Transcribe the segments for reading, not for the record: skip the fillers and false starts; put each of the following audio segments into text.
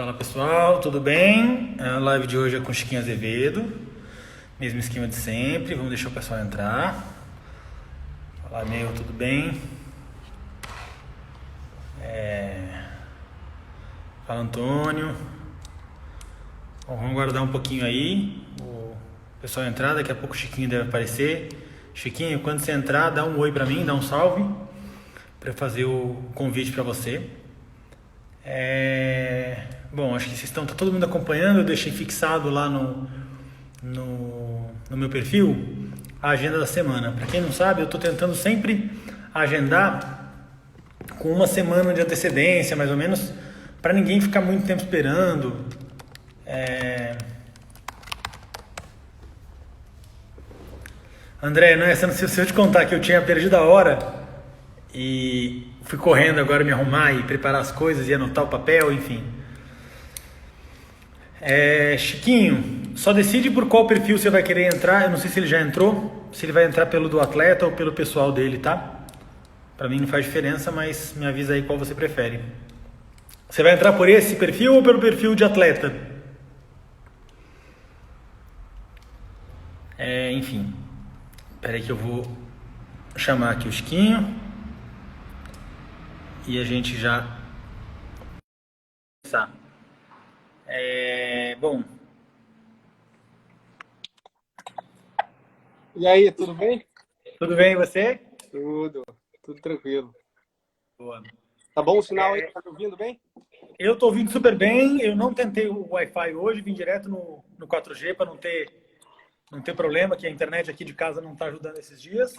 Fala pessoal, tudo bem? A live de hoje é com Chiquinho Azevedo, mesmo esquema de sempre. Vamos deixar o pessoal entrar. Fala, meu, tudo bem? Fala, Antônio. Bom, vamos aguardar um pouquinho aí o pessoal entrar. Daqui a pouco o Chiquinho deve aparecer. Chiquinho, quando você entrar, dá um oi pra mim, dá um salve para fazer o convite para você. Bom, acho que vocês estão, tá todo mundo acompanhando. Eu deixei fixado lá no meu perfil a agenda da semana. Para quem não sabe, eu estou tentando sempre agendar com uma semana de antecedência, mais ou menos, para ninguém ficar muito tempo esperando. André, não é, se eu te contar que eu tinha perdido a hora e fui correndo agora me arrumar e preparar as coisas e anotar o papel, enfim. Chiquinho, só decide por qual perfil você vai querer entrar. Eu não sei se ele já entrou, se ele vai entrar pelo do atleta ou pelo pessoal dele, tá? Pra mim não faz diferença, mas me avisa aí qual você prefere. Você vai entrar por esse perfil ou pelo perfil de atleta? Enfim. Espera aí que eu vou chamar aqui o Chiquinho e a gente já começar. Bom. E aí, tudo bem? Tudo bem, e você? Tudo tranquilo. Boa. Tá bom o sinal aí? Tá me ouvindo bem? Eu tô ouvindo super bem. Eu não tentei o Wi-Fi hoje, vim direto no 4G para não ter problema, que a internet aqui de casa não tá ajudando esses dias.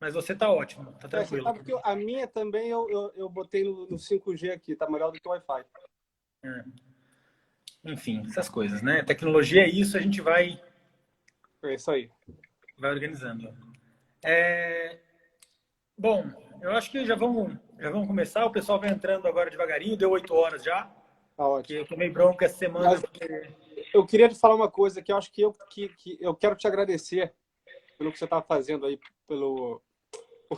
Mas você tá ótimo, tá Você tranquilo. sabe que a minha também eu botei no 5G aqui, tá melhor do que o Wi-Fi. Enfim, essas coisas, né? Tecnologia é isso, a gente vai É isso aí. organizando. Bom, eu acho que já vamos começar. O pessoal vai entrando agora devagarinho, deu 8 horas já. Tá Que ótimo. eu tomei bronca essa semana. Mas eu queria te falar uma coisa que eu acho que eu quero te agradecer pelo que você tá fazendo aí, por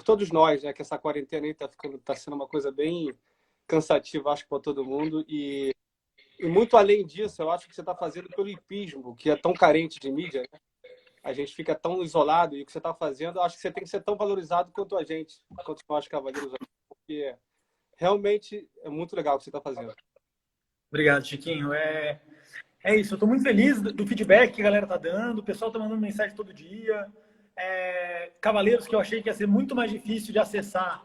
todos nós, né? Que essa quarentena aí tá sendo uma coisa bem cansativa, acho, para todo mundo. E muito além disso, eu acho que você está fazendo pelo hipismo, que é tão carente de mídia, né? A gente fica tão isolado, e o que você está fazendo, eu acho que você tem que ser tão valorizado quanto a gente, quanto nós cavaleiros, porque realmente é muito legal o que você está fazendo. Obrigado, Chiquinho. É isso, eu estou muito feliz do feedback que a galera tá dando. O pessoal tá mandando mensagem todo dia. Cavaleiros que eu achei que ia ser muito mais difícil de acessar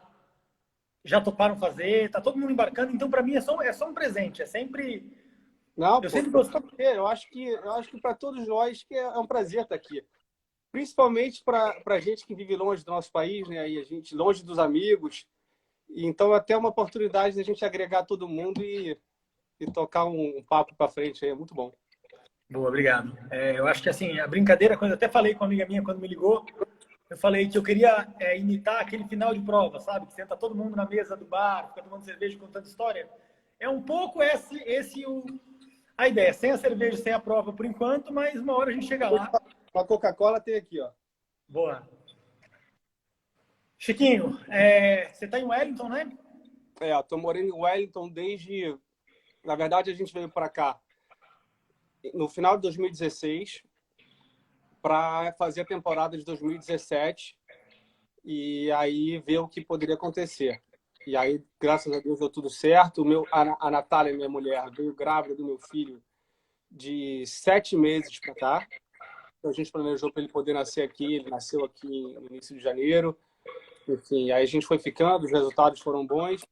já toparam fazer. Tá todo mundo embarcando. Então, para mim, é só um presente. É sempre. Não, Eu pô, sempre gostei. eu acho que para todos nós que é um prazer estar aqui. Principalmente para a gente que vive longe do nosso país, né? E a gente longe dos amigos. Então, até uma oportunidade da gente agregar todo mundo e tocar um papo para frente aí. É muito bom. Boa, obrigado. Eu acho que assim, a brincadeira, quando eu até falei com uma amiga minha quando me ligou, eu falei que eu queria imitar aquele final de prova, sabe? Que senta todo mundo na mesa do bar, fica tomando cerveja, contando história. É um pouco a ideia. Sem a cerveja, sem a prova por enquanto, mas uma hora a gente chega lá. A Coca-Cola tem aqui, ó. Boa. Chiquinho, você está em Wellington, né? Eu tô morando em Wellington desde... Na verdade, a gente veio para cá no final de 2016 para fazer a temporada de 2017 e aí ver o que poderia acontecer. E aí, graças a Deus, deu tudo certo. A Natália, minha mulher, veio grávida do meu filho de 7 meses para cá. Então, a gente planejou para ele poder nascer aqui. Ele nasceu aqui no início de janeiro. Enfim, aí a gente foi ficando, os resultados foram bons.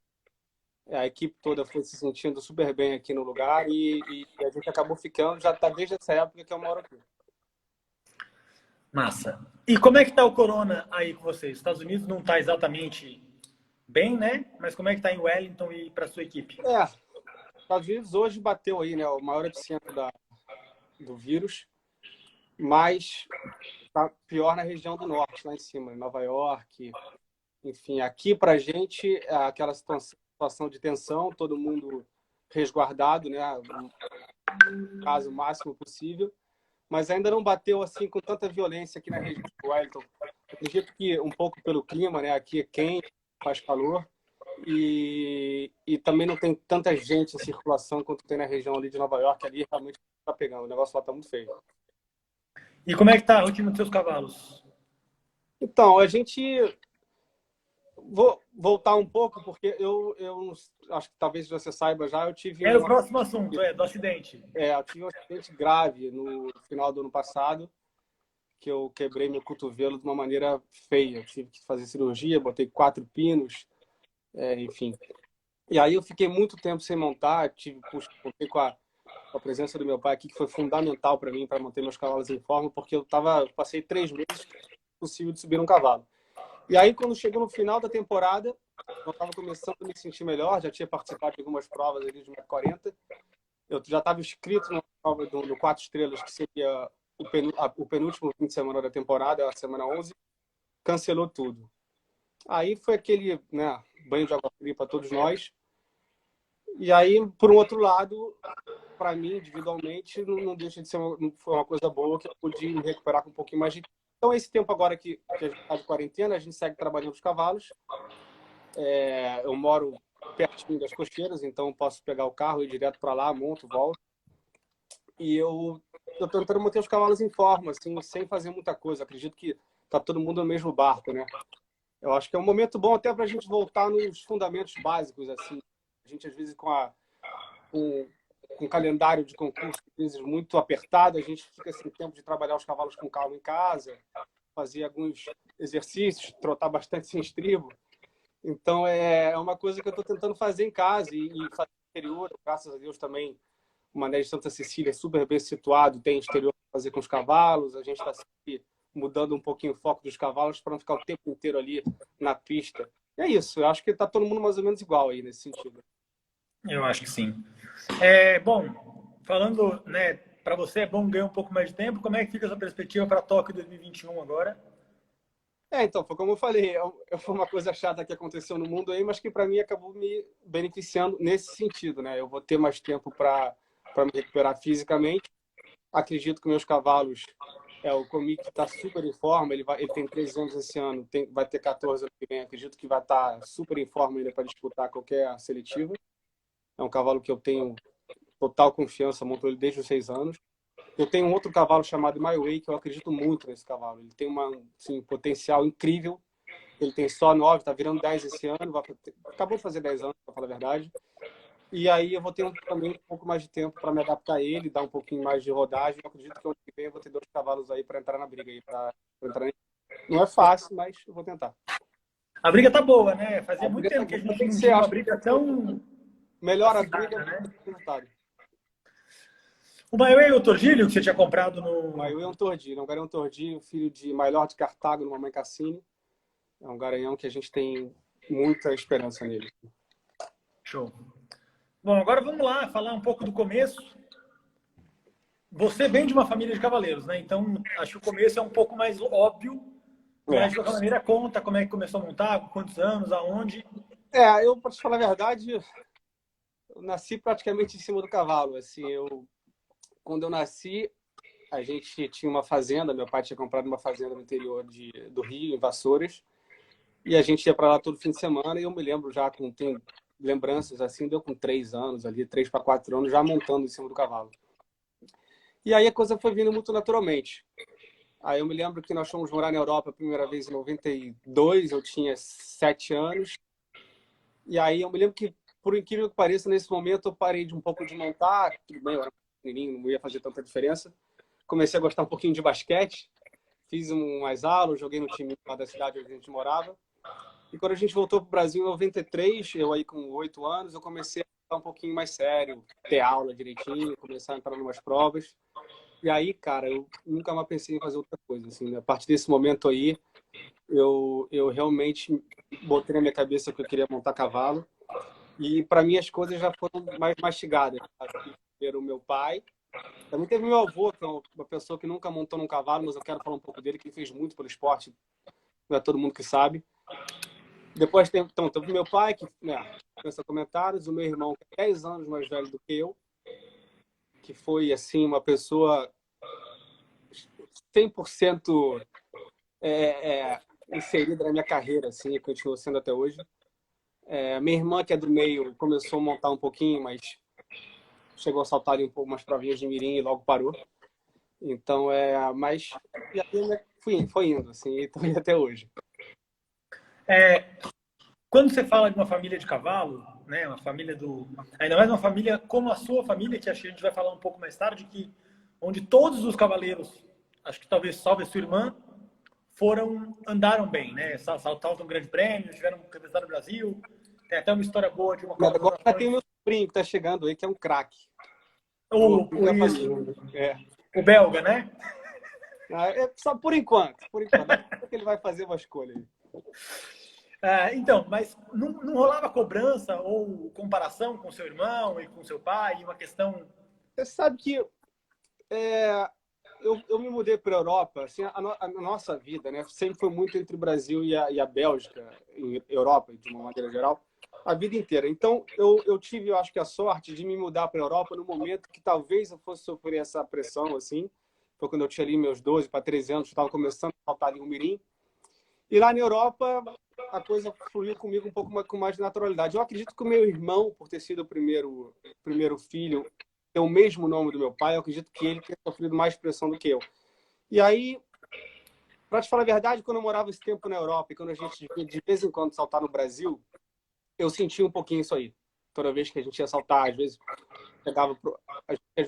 A equipe toda foi se sentindo super bem aqui no lugar e a gente acabou ficando, já está desde essa época que eu moro aqui. Massa. E como é que tá o corona aí com vocês? Os Estados Unidos não está exatamente bem, né? Mas como é que tá em Wellington e para sua equipe? Os Estados Unidos hoje bateu aí, né, o maior epicentro do vírus, mas tá pior na região do norte, lá em cima, em Nova York. Enfim, aqui pra gente é aquela situação de tensão, todo mundo resguardado, né, no caso o máximo possível, mas ainda não bateu assim com tanta violência aqui na região de Wellington. Acredito que um pouco pelo clima, né, aqui é quente, faz calor, e também não tem tanta gente em circulação quanto tem na região ali de Nova York, ali realmente tá pegando, o negócio lá tá muito feio. E como é que tá a rotina dos seus cavalos? Então, a gente... Vou voltar um pouco, porque eu acho que talvez você saiba já, Era o próximo assunto, do acidente. eu tive um acidente grave no final do ano passado, que eu quebrei meu cotovelo de uma maneira feia. Eu tive que fazer cirurgia, botei 4 pinos, enfim. E aí eu fiquei muito tempo sem montar, contei com a presença do meu pai aqui, que foi fundamental para mim, para manter meus cavalos em forma, porque passei 3 meses possível de subir um cavalo. E aí, quando chegou no final da temporada, eu estava começando a me sentir melhor, já tinha participado de algumas provas ali de 1,40 m. Eu já estava inscrito na prova do 4 estrelas, que seria o penúltimo fim de semana da temporada, a semana 11, cancelou tudo. Aí foi aquele, né, banho de água fria para todos nós. E aí, por um outro lado, para mim, individualmente, não deixa de ser foi uma coisa boa, que eu pude me recuperar com um pouquinho mais de tempo. Então, esse tempo agora que a gente está de quarentena, a gente segue trabalhando os cavalos. Eu moro pertinho das cocheiras, então posso pegar o carro e ir direto para lá, monto, volto. E eu tô tentando manter os cavalos em forma, assim, sem fazer muita coisa. Acredito que tá todo mundo no mesmo barco, né? Eu acho que é um momento bom até para a gente voltar nos fundamentos básicos, assim. A gente, às vezes, com um calendário de concurso, às vezes, muito apertado, a gente fica sem tempo de trabalhar os cavalos com calma em casa, fazer alguns exercícios, trotar bastante sem estribo. Então, é uma coisa que eu estou tentando fazer em casa e fazer no exterior. Graças a Deus também, o Mané de Santa Cecília é super bem situado, tem exterior para fazer com os cavalos. A gente está sempre mudando um pouquinho o foco dos cavalos para não ficar o tempo inteiro ali na pista. E é isso, eu acho que está todo mundo mais ou menos igual aí nesse sentido. Eu acho que sim. Bom, falando, né, para você é bom ganhar um pouco mais de tempo. Como é que fica essa perspectiva para Tóquio 2021 agora? Então, foi como eu falei, foi uma coisa chata que aconteceu no mundo aí, mas que para mim acabou me beneficiando nesse sentido, né? Eu vou ter mais tempo para me recuperar fisicamente. Acredito que meus cavalos, o Comic está super em forma, ele tem 13 anos esse ano, vai ter 14 ano que vem, acredito que vai estar super em forma ainda para disputar qualquer seletiva. É um cavalo que eu tenho total confiança, monto ele desde os 6 anos. Eu tenho um outro cavalo chamado My Way, que eu acredito muito nesse cavalo. Ele tem um potencial incrível. Ele tem só 9, está virando 10 esse ano. Acabou de fazer 10 anos, para falar a verdade. E aí eu vou ter também um pouco mais de tempo para me adaptar a ele, dar um pouquinho mais de rodagem. Eu acredito que ano que vem eu vou ter 2 cavalos aí para entrar na briga. Não é fácil, mas eu vou tentar. A briga tá boa, né? Fazia muito tempo que a gente não tinha uma briga tão... Melhor a briga, né? O Maior é o Tordilho que você tinha comprado no... O Maior é um Tordilho, um Tordilho, filho de Mailor de Cartago, no Mamãe Cassini. É um garanhão que a gente tem muita esperança nele. Show. Bom, agora vamos lá falar um pouco do começo. Você vem de uma família de cavaleiros, né? Então, acho que o começo é um pouco mais óbvio, mas de qualquer maneira conta como é que começou a montar, com quantos anos, aonde. Eu, para te falar a verdade, eu nasci praticamente em cima do cavalo. Assim, quando eu nasci, a gente tinha uma fazenda, meu pai tinha comprado uma fazenda no interior do Rio, em Vassouras, e a gente ia para lá todo fim de semana, e eu me lembro já, tenho lembranças assim, deu com 3 anos ali, 3 para 4 anos, já montando em cima do cavalo. E aí a coisa foi vindo muito naturalmente. Aí eu me lembro que nós fomos morar na Europa a primeira vez em 92, eu tinha 7 anos, e aí eu me lembro que, por incrível que pareça, nesse momento eu parei de um pouco de montar, tudo bem, eu era pequenininho, não ia fazer tanta diferença. Comecei a gostar um pouquinho de basquete, fiz umas aulas, joguei no time lá da cidade onde a gente morava. E quando a gente voltou para o Brasil em 93, eu aí com 8 anos, eu comecei a ficar um pouquinho mais sério, ter aula direitinho, começar a entrar em umas provas. E aí, cara, eu nunca mais pensei em fazer outra coisa. Assim, a partir desse momento aí, eu realmente botei na minha cabeça que eu queria montar cavalo. E para mim as coisas já foram mais mastigadas. Primeiro o meu pai. Também teve meu avô, que é uma pessoa que nunca montou num cavalo, mas eu quero falar um pouco dele, que ele fez muito pelo esporte. Não é todo mundo que sabe. Depois teve meu pai, que pensa comentários, o meu irmão, que é 10 anos mais velho do que eu, que foi, assim, uma pessoa 100% inserida na minha carreira, assim, que continua sendo até hoje. Minha irmã, que é do meio, começou a montar um pouquinho, mas chegou a saltar ali um pouco umas provinhas de mirim e logo parou. Então, mas e aí, né, foi indo, assim, e tô indo até hoje. Quando você fala de uma família de cavalo, né, uma família ainda mais uma família como a sua família, que acho que a gente vai falar um pouco mais tarde, onde todos os cavaleiros, acho que talvez salve a sua irmã, andaram bem, né? Saltaram um grande prêmio, tiveram um campeonato do Brasil. Tem até uma história boa de uma Mas agora já tem colaboração. meu sobrinho que tá chegando aí, que é um craque. Isso, o belga, né? Só por enquanto. Daqui a pouco ele vai fazer uma escolha aí. Então, mas não rolava cobrança ou comparação com seu irmão e com seu pai, uma questão... Você sabe que eu me mudei para a Europa, assim, a nossa vida, né, sempre foi muito entre o Brasil e a Bélgica, em Europa, de uma maneira geral, a vida inteira. Então, eu tive, eu acho que a sorte de me mudar para a Europa no momento que talvez eu fosse sofrer essa pressão, assim. Foi quando eu tinha ali meus 12 para 13 anos, estava começando a faltar ali um mirim. E lá na Europa, a coisa fluiu comigo um pouco com mais naturalidade. Eu acredito que o meu irmão, por ter sido o primeiro filho, tem o mesmo nome do meu pai, eu acredito que ele tenha sofrido mais pressão do que eu. E aí, para te falar a verdade, quando eu morava esse tempo na Europa e quando a gente de vez em quando saltar no Brasil, eu sentia um pouquinho isso aí. Toda vez que a gente ia saltar, às vezes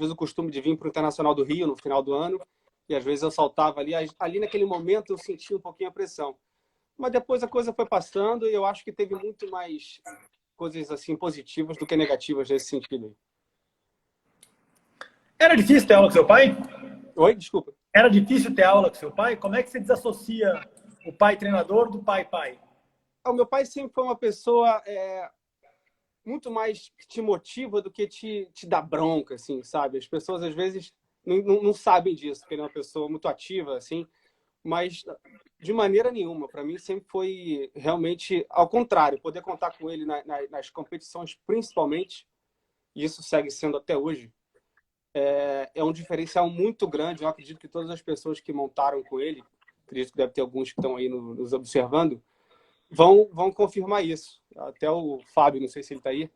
o costume de vir para o Internacional do Rio no final do ano, e às vezes eu saltava ali naquele momento eu sentia um pouquinho a pressão. Mas depois a coisa foi passando e eu acho que teve muito mais coisas assim positivas do que negativas nesse sentido aí. Era difícil ter aula com seu pai? Oi, desculpa. Era difícil ter aula com seu pai? Como é que você desassocia o pai treinador do pai-pai? O meu pai sempre foi uma pessoa muito mais que te motiva do que te dá bronca, assim, sabe? As pessoas às vezes não sabem disso, porque ele é uma pessoa muito ativa, assim, mas de maneira nenhuma. Para mim sempre foi realmente ao contrário, poder contar com ele nas competições, principalmente, e isso segue sendo até hoje, é um diferencial muito grande. Eu acredito que todas as pessoas que montaram com ele, acredito que deve ter alguns que estão aí nos observando, vão confirmar isso. Até o Fábio, não sei se ele está aí,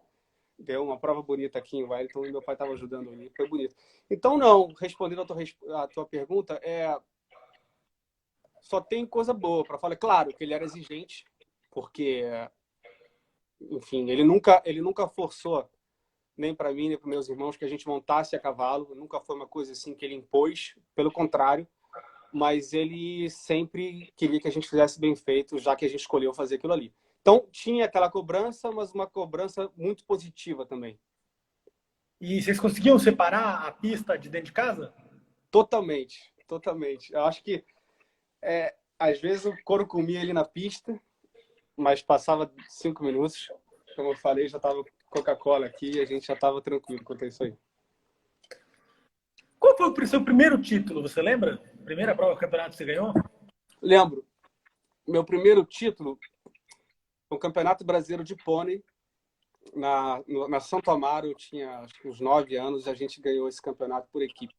deu uma prova bonita aqui em Wellington e meu pai estava ajudando ali, foi bonito. Então, não, respondendo a tua pergunta, só tem coisa boa para falar. Claro que ele era exigente, porque, enfim, ele nunca forçou, nem para mim, nem para meus irmãos, que a gente montasse a cavalo. Nunca foi uma coisa assim que ele impôs, pelo contrário. Mas ele sempre queria que a gente fizesse bem feito, já que a gente escolheu fazer aquilo ali. Então, tinha aquela cobrança, mas uma cobrança muito positiva também. E vocês conseguiam separar a pista de dentro de casa? Totalmente, totalmente. Eu acho que, às vezes, o couro comia ali na pista, mas passava 5 minutos. Como eu falei, já estava Coca-Cola aqui e a gente já estava tranquilo quanto a isso aí. Qual foi o seu primeiro título, você lembra? Primeira prova do campeonato que você ganhou? Lembro. Meu primeiro título foi o Campeonato Brasileiro de Pônei na Santo Amaro. Eu tinha acho que uns 9 anos e a gente ganhou esse campeonato por equipe.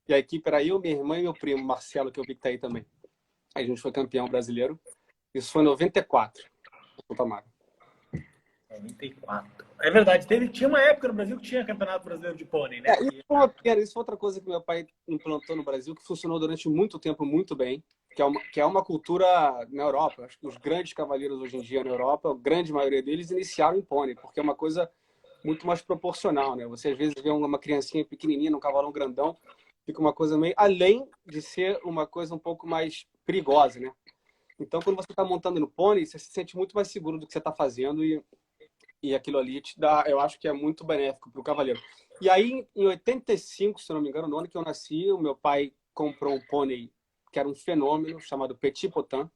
E a equipe era eu, minha irmã e meu primo, Marcelo, que eu vi que tá aí também. Aí a gente foi campeão brasileiro. Isso foi em 94, Santo Amaro. 94. É verdade. Tinha uma época no Brasil que tinha campeonato brasileiro de pônei, né? Isso foi outra coisa que meu pai implantou no Brasil, que funcionou durante muito tempo muito bem, que é uma cultura na Europa. Acho que os grandes cavaleiros hoje em dia na Europa, a grande maioria deles iniciaram em pônei, porque é uma coisa muito mais proporcional, né? Você às vezes vê uma criancinha pequenininha num cavalão grandão, fica uma coisa meio... Além de ser uma coisa um pouco mais perigosa, né? Então, quando você está montando no pônei, você se sente muito mais seguro do que você está fazendo e aquilo ali te dá, eu acho que é muito benéfico para o cavaleiro. E aí, em 85, se não me engano, no ano que eu nasci, o meu pai comprou um pônei que era um fenômeno, chamado Petit Potin,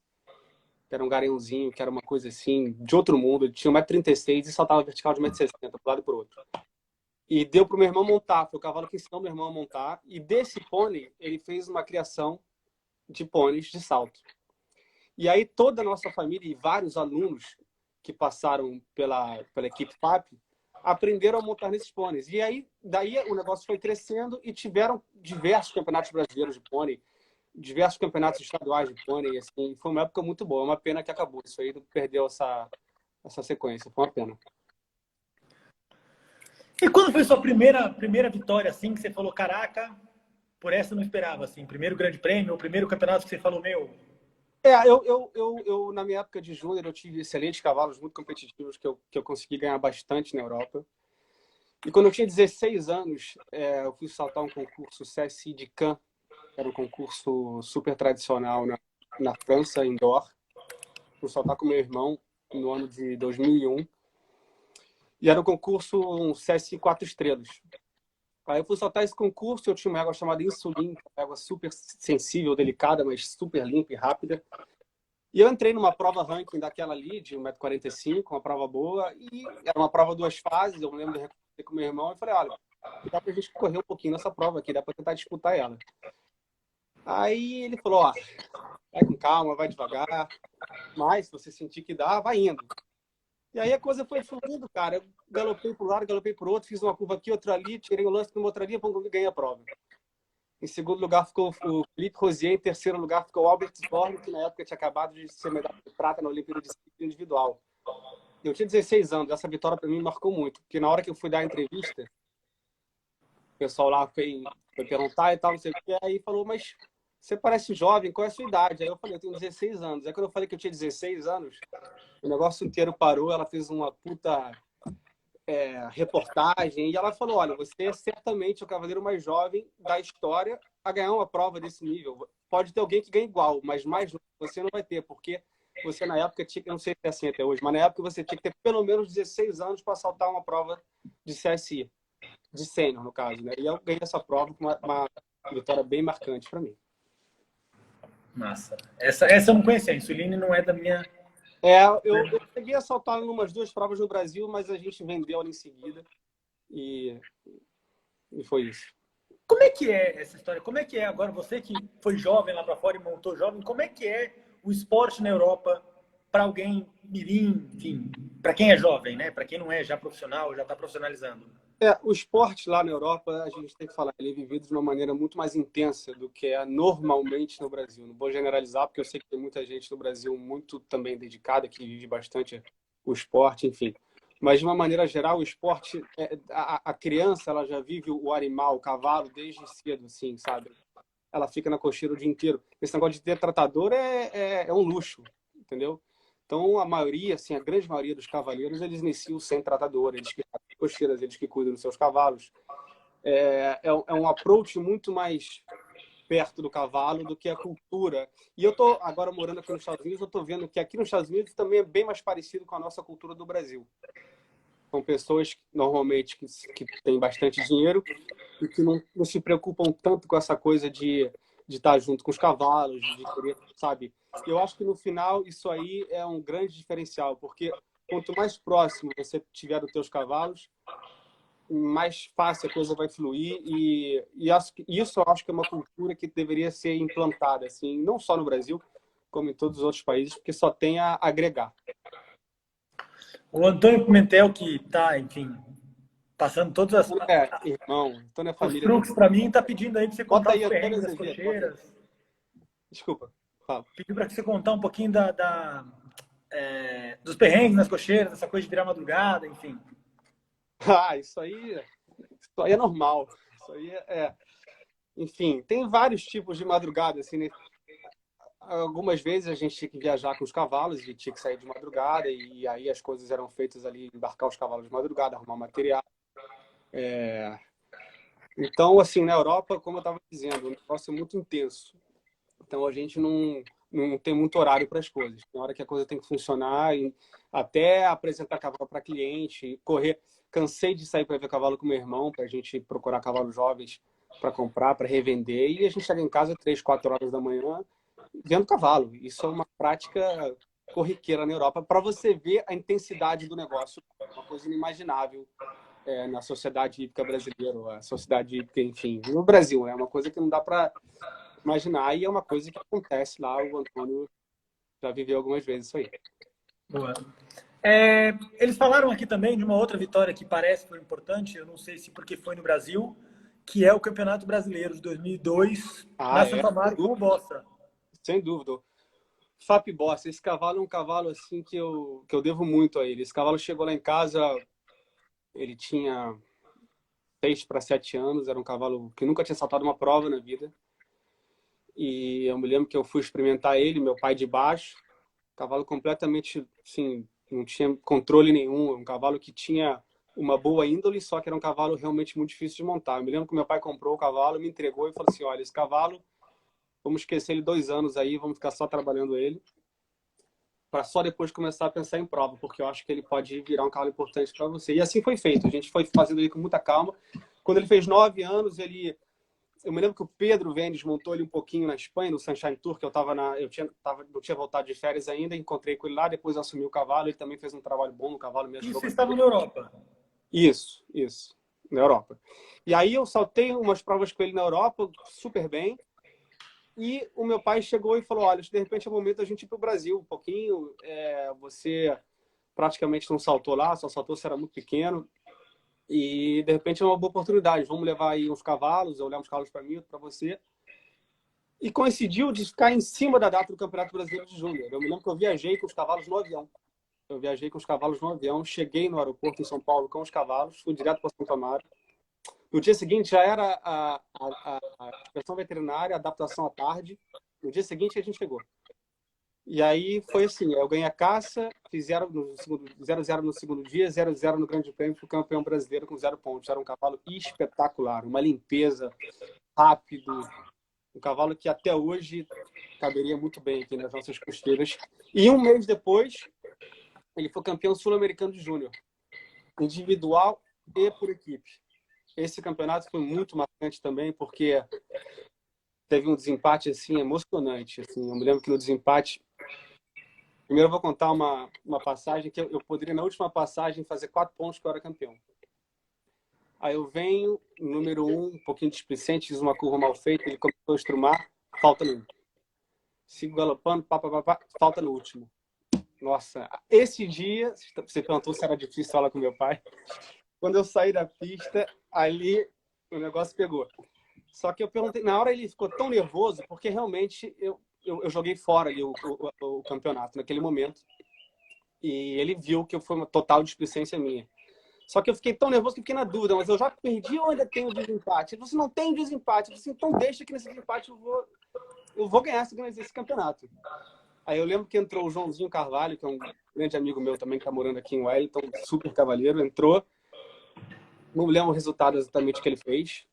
que era um garanhãozinho, que era uma coisa assim, de outro mundo. Ele tinha 1,36 m e saltava vertical de 1,60 m, para um lado e para o outro. E deu para o meu irmão montar, foi o cavalo que ensinou meu irmão a montar. E desse pônei, ele fez uma criação de pôneis de salto. E aí toda a nossa família e vários alunos que passaram pela equipe FAP aprenderam a montar nesses pôneis. E aí, daí o negócio foi crescendo e tiveram diversos campeonatos brasileiros de pônei, diversos campeonatos estaduais de pônei. Assim, foi uma época muito boa. É uma pena que acabou. Isso aí perdeu essa sequência. Foi uma pena. E quando foi sua primeira vitória, assim, que você falou, caraca, por essa eu não esperava, assim, primeiro grande prêmio, o primeiro campeonato que você falou, meu... Na minha época de júnior, eu tive excelentes cavalos muito competitivos que eu consegui ganhar bastante na Europa. E quando eu tinha 16 anos, eu fui saltar um concurso CSI de Cannes, que era um concurso super tradicional na França, indoor. Fui saltar com meu irmão no ano de 2001. E era um concurso, um CSI 4 estrelas. Aí eu fui saltar esse concurso, eu tinha uma égua chamada Insulin, uma égua super sensível, delicada, mas super limpa e rápida. E eu entrei numa prova ranking daquela ali, de 1,45 m, uma prova boa, e era uma prova 2 fases, eu me lembro de recorrer com meu irmão, e falei, olha, dá pra gente correr um pouquinho nessa prova aqui, dá pra tentar disputar ela. Aí ele falou, ó, vai com calma, vai devagar, mas se você sentir que dá, vai indo. E aí a coisa foi fluindo, cara. Eu galopei para um lado, galopei para o outro, fiz uma curva aqui, outra ali, tirei o lance numa outra linha, ganhei a prova. Em segundo lugar ficou o Felipe Rosier, em terceiro lugar ficou o Albert Sporn, que na época tinha acabado de ser medalha de prata na Olimpíada de Ciclismo Individual. Eu tinha 16 anos, essa vitória para mim marcou muito, porque na hora que eu fui dar a entrevista, o pessoal lá foi perguntar e tal, não sei o que, aí falou, mas você parece jovem, qual é a sua idade? Aí eu falei, eu tenho 16 anos. Aí quando eu falei que eu tinha 16 anos, o negócio inteiro parou, ela fez uma puta reportagem, e ela falou, olha, você é certamente o cavaleiro mais jovem da história a ganhar uma prova desse nível. Pode ter alguém que ganhe igual, mas mais você não vai ter, porque você na época tinha, eu não sei se é assim até hoje, mas na época você tinha que ter pelo menos 16 anos para saltar uma prova de CSI, de sênior, no caso, né? E eu ganhei essa prova com uma vitória bem marcante para mim. Massa. Essa eu não conhecia, a Insuline não é da minha... Eu cheguei a saltar em umas 2 provas no Brasil, mas a gente vendeu ela em seguida e foi isso. Como é que é essa história? Como é que é agora, você que foi jovem lá para fora e montou jovem, como é que é o esporte na Europa para alguém mirim, enfim, para quem é jovem, né? Para quem não é já profissional, já está profissionalizando? O esporte lá na Europa, a gente tem que falar, ele é vivido de uma maneira muito mais intensa do que é normalmente no Brasil. Não vou generalizar, porque eu sei que tem muita gente no Brasil muito também dedicada, que vive bastante o esporte, enfim. Mas, de uma maneira geral, o esporte, a criança, ela já vive o animal, o cavalo, desde cedo, assim, sabe? Ela fica na cocheira o dia inteiro. Esse negócio de ter tratador é um luxo, entendeu? Então, a maioria, assim, a grande maioria dos cavaleiros, eles iniciam sem tratador, eles que fazem cocheiras, eles que cuidam dos seus cavalos. É um approach muito mais perto do cavalo do que a cultura. E eu tô agora morando aqui nos Estados Unidos, eu tô vendo que aqui nos Estados Unidos também é bem mais parecido com a nossa cultura do Brasil. São pessoas, normalmente, que têm bastante dinheiro e que não se preocupam tanto com essa coisa de estar junto com os cavalos, de querer, sabe? Eu acho que, no final, isso aí é um grande diferencial, porque quanto mais próximo você tiver dos teus cavalos, mais fácil a coisa vai fluir e isso eu acho que é uma cultura que deveria ser implantada, assim, não só no Brasil, como em todos os outros países, porque só tem a agregar. O Antônio Pimentel, que está, enfim, passando todas as... Irmão, Antônio é os família. truques para mim, está pedindo aí para você contar os perrengues das Azevedo, cocheiras. Desculpa, fala. Pediu para você contar um pouquinho dos perrengues nas cocheiras, dessa coisa de virar madrugada, enfim. Isso aí é normal. Isso aí Enfim, tem vários tipos de madrugada, assim, né? Algumas vezes a gente tinha que viajar com os cavalos e tinha que sair de madrugada e aí as coisas eram feitas ali, embarcar os cavalos de madrugada, arrumar material. Então, assim, na Europa, como eu estava dizendo, o negócio é muito intenso. Então, a gente não tem muito horário para as coisas. Tem hora que a coisa tem que funcionar, e até apresentar cavalo para cliente, correr. Cansei de sair para ver cavalo com meu irmão, para a gente procurar cavalos jovens para comprar, para revender. E a gente chega em casa 3, 4 horas da manhã vendo cavalo. Isso é uma prática corriqueira na Europa, para você ver a intensidade do negócio. Uma coisa inimaginável na sociedade hípica brasileira, a sociedade hípica, enfim, no Brasil. É uma coisa que não dá para imaginar e é uma coisa que acontece lá. O Antônio já viveu algumas vezes isso aí. Boa. Eles falaram aqui também de uma outra vitória que parece que foi importante, eu não sei se porque foi no Brasil, que é o Campeonato Brasileiro de 2002 na Santa Amaro com o Bossa. Sem dúvida. Fap Boss, esse cavalo é um cavalo assim que eu devo muito a ele. Esse cavalo chegou lá em casa, ele tinha 6 para 7 anos, era um cavalo que nunca tinha saltado uma prova na vida. E eu me lembro que eu fui experimentar ele, meu pai de baixo, cavalo completamente, assim, não tinha controle nenhum, um cavalo que tinha uma boa índole, só que era um cavalo realmente muito difícil de montar. Eu me lembro que meu pai comprou o cavalo, me entregou e falou assim, olha, esse cavalo, vamos esquecer ele 2 anos aí, vamos ficar só trabalhando ele, para só depois começar a pensar em prova, porque eu acho que ele pode virar um cavalo importante para você. E assim foi feito, a gente foi fazendo ele com muita calma. Quando ele fez 9 anos, eu me lembro que o Pedro Vendes montou ele um pouquinho na Espanha, no Sunshine Tour, que eu não tinha voltado de férias ainda, encontrei com ele lá, depois eu assumi o cavalo, ele também fez um trabalho bom no cavalo, me E ajudou vocês bastante. estavam na Europa? Isso, na Europa. E aí eu saltei umas provas com ele na Europa, super bem, e o meu pai chegou e falou, olha, de repente é o momento da gente ir para o Brasil um pouquinho, você praticamente não saltou lá, só saltou, você era muito pequeno, e de repente é uma boa oportunidade, vamos levar aí uns cavalos, eu levo uns cavalos para mim, outro para você. E coincidiu de ficar em cima da data do Campeonato Brasileiro de Júnior. Eu me lembro que eu viajei com os cavalos no avião. Eu viajei com os cavalos no avião, cheguei no aeroporto em São Paulo com os cavalos, fui direto para Santo Amaro. No dia seguinte já era a inspeção veterinária, a adaptação à tarde. No dia seguinte a gente chegou. E aí foi assim, eu ganhei a caça, fiz 0-0 no segundo dia, 0-0 no Grande Prêmio, fui campeão brasileiro com 0 pontos. Era um cavalo espetacular, uma limpeza, rápido, um cavalo que até hoje caberia muito bem aqui nas nossas costeiras. E um mês depois, ele foi campeão sul-americano de júnior, individual e por equipe. Esse campeonato foi muito marcante também, porque teve um desempate assim, emocionante. Assim. Eu me lembro que no desempate... Primeiro eu vou contar uma passagem que eu poderia, na última passagem, fazer 4 pontos que eu era campeão. Aí eu venho, número 1, um pouquinho displicente, fiz uma curva mal feita, ele começou a estrumar, falta no último. Sigo galopando, falta no último. Nossa, esse dia, você perguntou se era difícil falar com meu pai. Quando eu saí da pista, ali o negócio pegou. Só que eu perguntei, na hora ele ficou tão nervoso, porque realmente eu joguei fora ali o campeonato naquele momento. E ele viu que foi uma total displicência minha. Só que eu fiquei tão nervoso que fiquei na dúvida, mas eu já perdi ou ainda tenho desempate? Ele falou assim, não tem desempate. Eu falei assim, então deixa que nesse desempate eu vou ganhar esse campeonato. Aí eu lembro que entrou o Joãozinho Carvalho, que é um grande amigo meu também, que está morando aqui em Wellington, super cavalheiro, entrou. Não lembro o resultado exatamente que ele fez.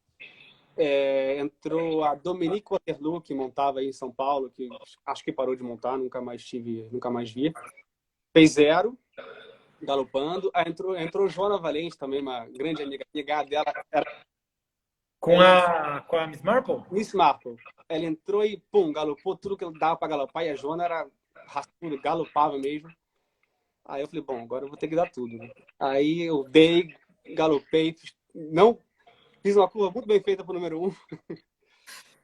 Entrou a Dominique Waterloo, que montava aí em São Paulo, que acho que parou de montar, nunca mais vi. Fez 0, galopando. Aí entrou Joana Valente, também uma grande amiga dela. Com a Miss Marple? Miss Marple. Ela entrou e, pum, galopou tudo que dava para galopar. E a Joana era raçuda, galopava mesmo. Aí eu falei, bom, agora eu vou ter que dar tudo. Né? Aí eu galopei, fiz uma curva muito bem feita para o número 1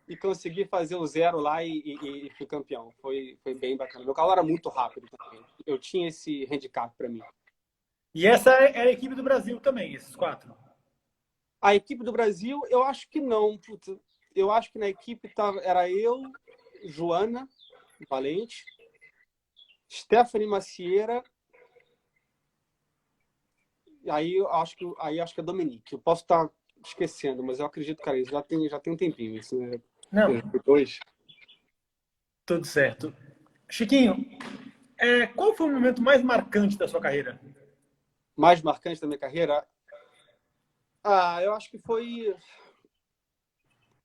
e consegui fazer o 0 lá e fui campeão. Foi bem bacana. Meu cavalo era muito rápido também. Eu tinha esse handicap para mim. E essa é a equipe do Brasil também, esses 4? A equipe do Brasil, eu acho que não. Putz, eu acho que na equipe era eu, Joana Valente, Stephanie Macieira, aí eu acho que é Dominique. Eu posso estar esquecendo, mas eu acredito, cara, isso já tem um tempinho. Isso, né? Não. 2. Tudo certo. Chiquinho, qual foi o momento mais marcante da sua carreira? Mais marcante da minha carreira? Eu acho que foi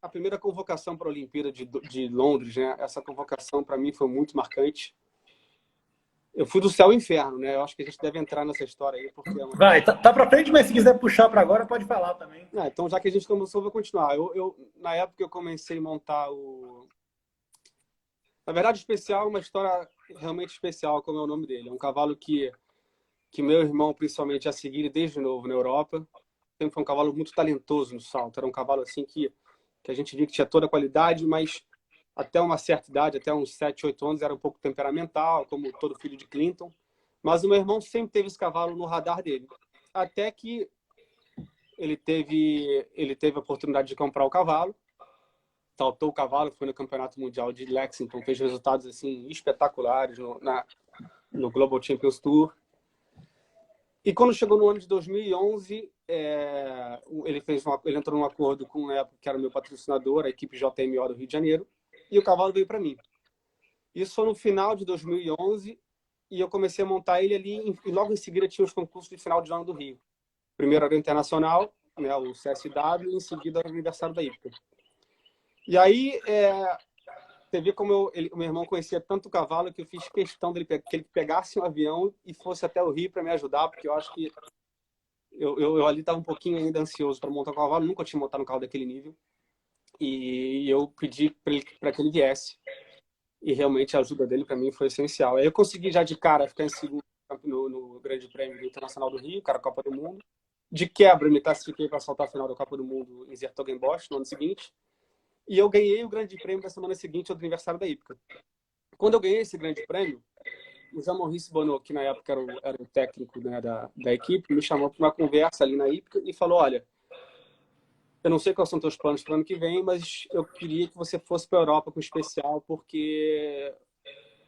a primeira convocação para a Olimpíada de Londres, né? Essa convocação para mim foi muito marcante. Eu fui do céu ao inferno, né? Eu acho que a gente deve entrar nessa história aí, porque Vai, tá para frente, mas se quiser puxar para agora, pode falar também. Então, já que a gente começou, eu vou continuar. Na época eu comecei a montar Na verdade, especial é uma história realmente especial, como é o nome dele. É um cavalo que meu irmão, principalmente, já seguiu desde novo na Europa. Sempre foi um cavalo muito talentoso no salto. Era um cavalo assim que a gente via que tinha toda a qualidade, mas até uma certa idade, até uns 7, 8 anos, era um pouco temperamental, como todo filho de Clinton. Mas o meu irmão sempre teve esse cavalo no radar dele. Até que ele teve a oportunidade de comprar o cavalo. saltou o cavalo, foi no Campeonato Mundial de Lexington, fez resultados assim espetaculares no Global Champions Tour. E quando chegou no ano de 2011, ele entrou num acordo com a época que era o meu patrocinador, a equipe JMO do Rio de Janeiro, e o cavalo veio para mim. Isso foi no final de 2011 e eu comecei a montar ele ali e logo em seguida tinha os concursos de final de ano do Rio. Primeiro era o Internacional, né, o CSW, e em seguida era o Aniversário da Hípica. E aí, você vê como o meu irmão conhecia tanto o cavalo que eu fiz questão que ele pegasse um avião e fosse até o Rio para me ajudar, porque eu acho que eu ali estava um pouquinho ainda ansioso para montar o cavalo, nunca tinha montado um carro daquele nível. E eu pedi para que ele viesse. E realmente a ajuda dele para mim foi essencial. Aí eu consegui já de cara ficar em segundo no Grande Prêmio Internacional do Rio, que era a Copa do Mundo. De quebra, me classifiquei para saltar a final da Copa do Mundo em Zertogenbosch no ano seguinte. E eu ganhei o Grande Prêmio da semana seguinte, ao aniversário da Hípica. Quando eu ganhei esse Grande Prêmio, o Jean-Maurice Bonneau, que na época era o técnico, né, da equipe, me chamou para uma conversa ali na Hípica e falou: olha, eu não sei quais são os teus planos para o ano que vem, mas eu queria que você fosse para a Europa com especial, porque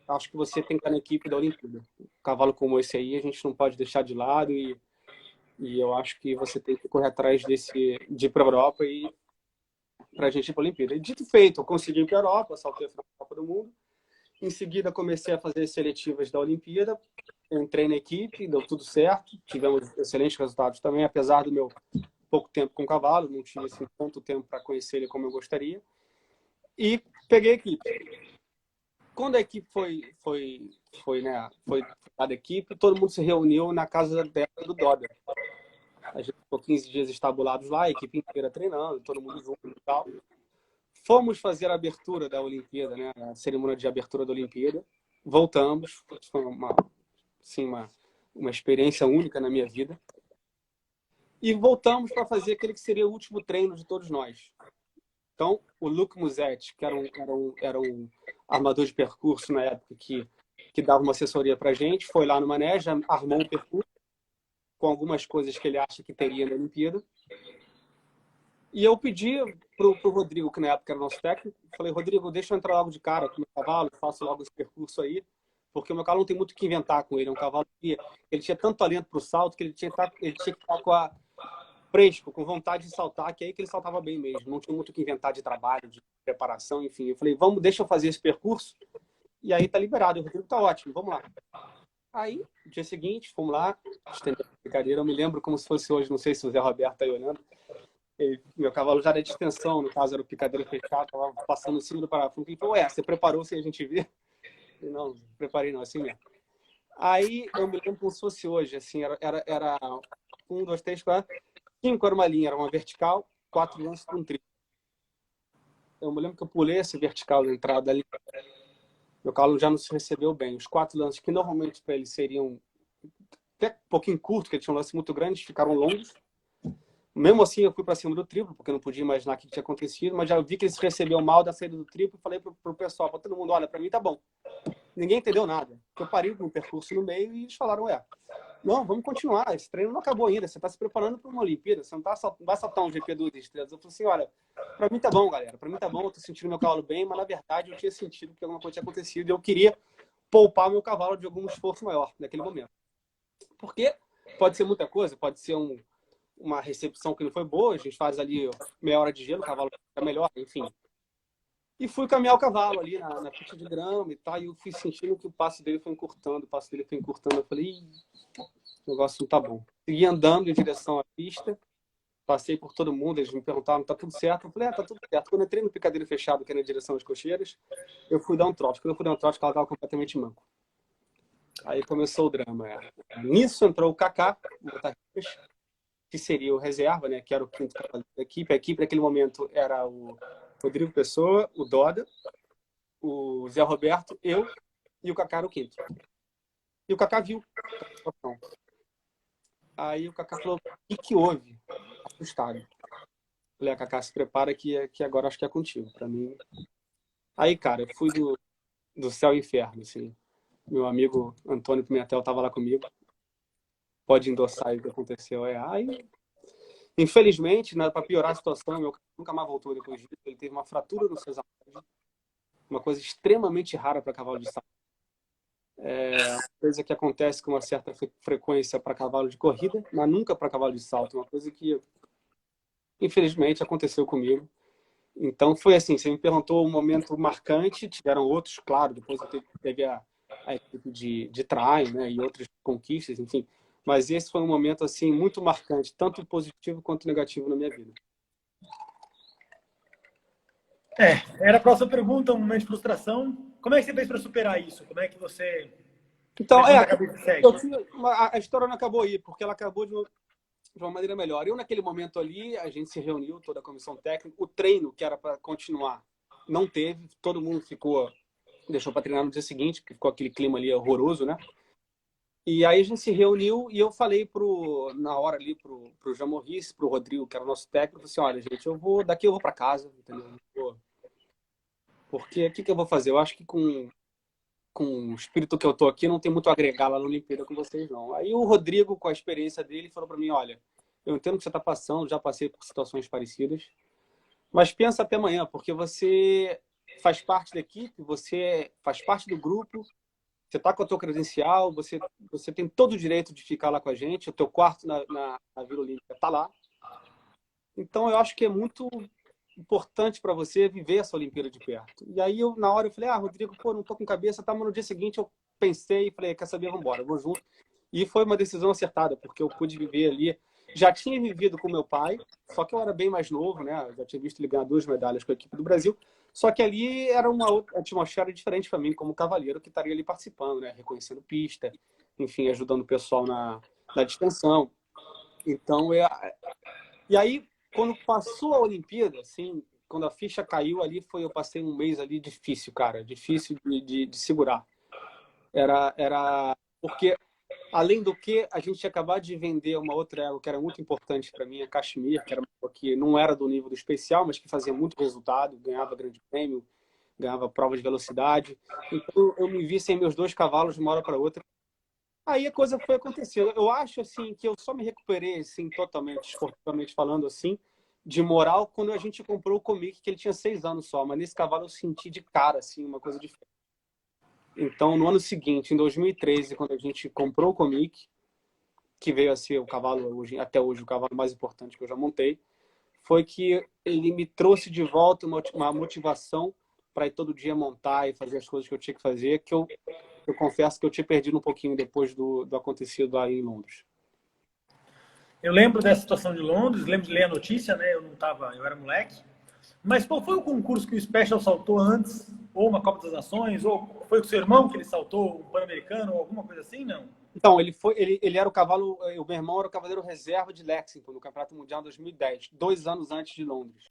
acho que você tem que estar na equipe da Olimpíada. Um cavalo como esse aí a gente não pode deixar de lado e eu acho que você tem que correr atrás de ir para a Europa e para a gente ir para a Olimpíada. E dito e feito, eu consegui ir para a Europa, saltei a final da Copa do Mundo. Em seguida, comecei a fazer as seletivas da Olimpíada. Entrei na equipe, deu tudo certo. Tivemos excelentes resultados também, apesar do meu pouco tempo com o cavalo. Não tinha assim, tanto tempo para conhecer ele como eu gostaria. E peguei a equipe. Quando a equipe foi da equipe, todo mundo se reuniu na casa do Doda. A gente ficou 15 dias estabulados lá, a equipe inteira treinando, todo mundo junto e tal. Fomos fazer a abertura da Olimpíada, né? A cerimônia de abertura da Olimpíada. Voltamos. Foi uma experiência única na minha vida. E voltamos para fazer aquele que seria o último treino de todos nós. Então, o Luc Musetti, que era um armador de percurso na época que dava uma assessoria para a gente, foi lá no Manege, armou um percurso com algumas coisas que ele acha que teria na Olimpíada. E eu pedi pro Rodrigo, que na época era nosso técnico, falei: Rodrigo, deixa eu entrar logo de cara com o meu cavalo, faço logo esse percurso aí, porque o meu cavalo não tem muito o que inventar com ele. É um cavalo que ele tinha tanto talento pro salto que ele tinha que estar fresco, com vontade de saltar, que é aí que ele saltava bem mesmo. Não tinha muito o que inventar de trabalho, de preparação, enfim. Eu falei: deixa eu fazer esse percurso, e aí tá liberado. O Rodrigo tá ótimo, vamos lá. Aí, no dia seguinte, fomos lá, estendeu a brincadeira. Eu me lembro como se fosse hoje, não sei se o Zé Roberto tá aí olhando. Meu cavalo já era de extensão, no caso era o picadeiro fechado, estava passando em cima do parafuso. Ele falou: você preparou sem a gente ver? Eu não preparei não, assim mesmo. Aí eu me lembro como se fosse hoje, assim, era 1, 2, 3, 4, 5 era uma linha, era uma vertical, 4 lances com 30. Eu me lembro que eu pulei esse vertical da entrada da linha. Meu cavalo já não se recebeu bem. Os 4 lances, que normalmente para ele seriam até um pouquinho curtos, porque ele tinha um lance muito grande, ficaram longos. Mesmo assim, eu fui para cima do triplo, porque eu não podia imaginar o que tinha acontecido, mas já vi que ele se recebeu mal da saída do triplo e falei pro pessoal, para todo mundo: olha, para mim tá bom. Ninguém entendeu nada. Eu parei com o percurso no meio e eles falaram: não, vamos continuar, esse treino não acabou ainda, você está se preparando para uma Olimpíada, você não vai saltar um GP 2 estrelas. Eu falei assim: olha, para mim tá bom, galera, para mim tá bom, eu tô sentindo meu cavalo bem, mas na verdade eu tinha sentido que alguma coisa tinha acontecido e eu queria poupar meu cavalo de algum esforço maior naquele momento. Porque pode ser muita coisa, pode ser uma recepção que não foi boa, a gente faz ali meia hora de gelo, o cavalo fica melhor, enfim. E fui caminhar o cavalo ali na pista de grama e tal, e eu fui sentindo que o passo dele foi encurtando, eu falei: o negócio não tá bom. Segui andando em direção à pista, passei por todo mundo, eles me perguntaram: tá tudo certo? Eu falei: tá tudo certo. Quando eu entrei no picadeiro fechado, que era na direção às cocheiras, eu fui dar um trote. Quando eu fui dar um trote, o cavalo estava completamente manco. Aí começou o drama. Nisso entrou o Kaká, que seria o reserva, né, que era o quinto cavaleiro da equipe. A equipe naquele momento era o Rodrigo Pessoa, o Doda, o Zé Roberto, eu e o Kaká era o quinto. E o Kaká viu a situação. Aí o Kaká falou: o que houve? Assustado. Falei: Kaká, se prepara que agora acho que é contigo. Pra mim. Aí, cara, eu fui do céu ao inferno, assim. Meu amigo Antônio Pimentel estava lá comigo. Pode endossar aí o que aconteceu. Aí Infelizmente, né, para piorar a situação, meu cavalo nunca mais voltou depois disso. Ele teve uma fratura no sesamo, uma coisa extremamente rara para cavalo de salto. É uma coisa que acontece com uma certa frequência para cavalo de corrida, mas nunca para cavalo de salto. Uma coisa que, infelizmente, aconteceu comigo. Então, foi assim, você me perguntou um momento marcante, tiveram outros, claro, depois eu teve a equipe de trial, né, e outras conquistas, enfim. Mas esse foi um momento, assim, muito marcante, tanto positivo quanto negativo na minha vida. Era a próxima pergunta, um momento de frustração. Como é que você fez para superar isso? Como é que você Então, levanta a cabeça e segue? a história não acabou aí, porque ela acabou de uma maneira melhor. Eu, naquele momento ali, a gente se reuniu, toda a comissão técnica, o treino que era para continuar não teve, todo mundo deixou para treinar no dia seguinte, porque ficou aquele clima ali horroroso, né? E aí a gente se reuniu e eu falei na hora ali pro Jean Maurice, pro Rodrigo, que era o nosso técnico, assim, olha, gente, daqui eu vou para casa, entendeu? Porque o que eu vou fazer? Eu acho que com o espírito que eu tô aqui, não tem muito a agregar lá na Olimpíada com vocês, não. Aí o Rodrigo, com a experiência dele, falou para mim, olha, eu entendo o que você está passando, já passei por situações parecidas, mas pensa até amanhã, porque você faz parte da equipe, você faz parte do grupo, você está com a tua credencial, você tem todo o direito de ficar lá com a gente, o teu quarto na Vila Olímpica está lá. Então, eu acho que é muito importante para você viver essa Olimpíada de perto. E aí, na hora, eu falei, Rodrigo, pô, não tô com cabeça, tá? Mas no dia seguinte, eu pensei e falei, quer saber, vamos embora, vou junto. E foi uma decisão acertada, porque eu pude viver ali. Já tinha vivido com meu pai, só que eu era bem mais novo, né? Eu já tinha visto ele ganhar 2 medalhas com a equipe do Brasil. Só que ali era uma outra atmosfera diferente para mim, como cavaleiro, que estaria ali participando, né? Reconhecendo pista, enfim, ajudando o pessoal na distensão. Então, e aí, quando passou a Olimpíada, assim, quando a ficha caiu ali, eu passei um mês ali difícil, cara, difícil de segurar. Era porque, além do que, a gente tinha acabado de vender uma outra égua que era muito importante para mim, a Kashmir, que era uma égua que não era do nível do especial, mas que fazia muito resultado, ganhava grande prêmio, ganhava prova de velocidade. Então, eu me vi sem meus 2 cavalos de uma hora para outra. Aí a coisa foi acontecendo. Eu acho assim que eu só me recuperei assim totalmente, esportivamente falando assim, de moral quando a gente comprou o Comic, que ele tinha 6 anos só, mas nesse cavalo eu senti de cara assim uma coisa diferente. Então, no ano seguinte, em 2013, quando a gente comprou o Comic, que veio a ser o cavalo até hoje o cavalo mais importante que eu já montei, foi que ele me trouxe de volta uma motivação para ir todo dia montar e fazer as coisas que eu tinha que fazer, que eu confesso que eu tinha perdido um pouquinho depois do acontecido lá em Londres. Eu lembro dessa situação de Londres, lembro de ler a notícia, né? Eu era moleque. Mas qual foi o concurso que o Special saltou antes? Ou uma Copa das Nações? Ou foi com o seu irmão que ele saltou, um Pan-Americano, ou alguma coisa assim? Não? Então, ele era o cavalo, o meu irmão era o cavaleiro reserva de Lexington, no Campeonato Mundial 2010, 2 anos antes de Londres.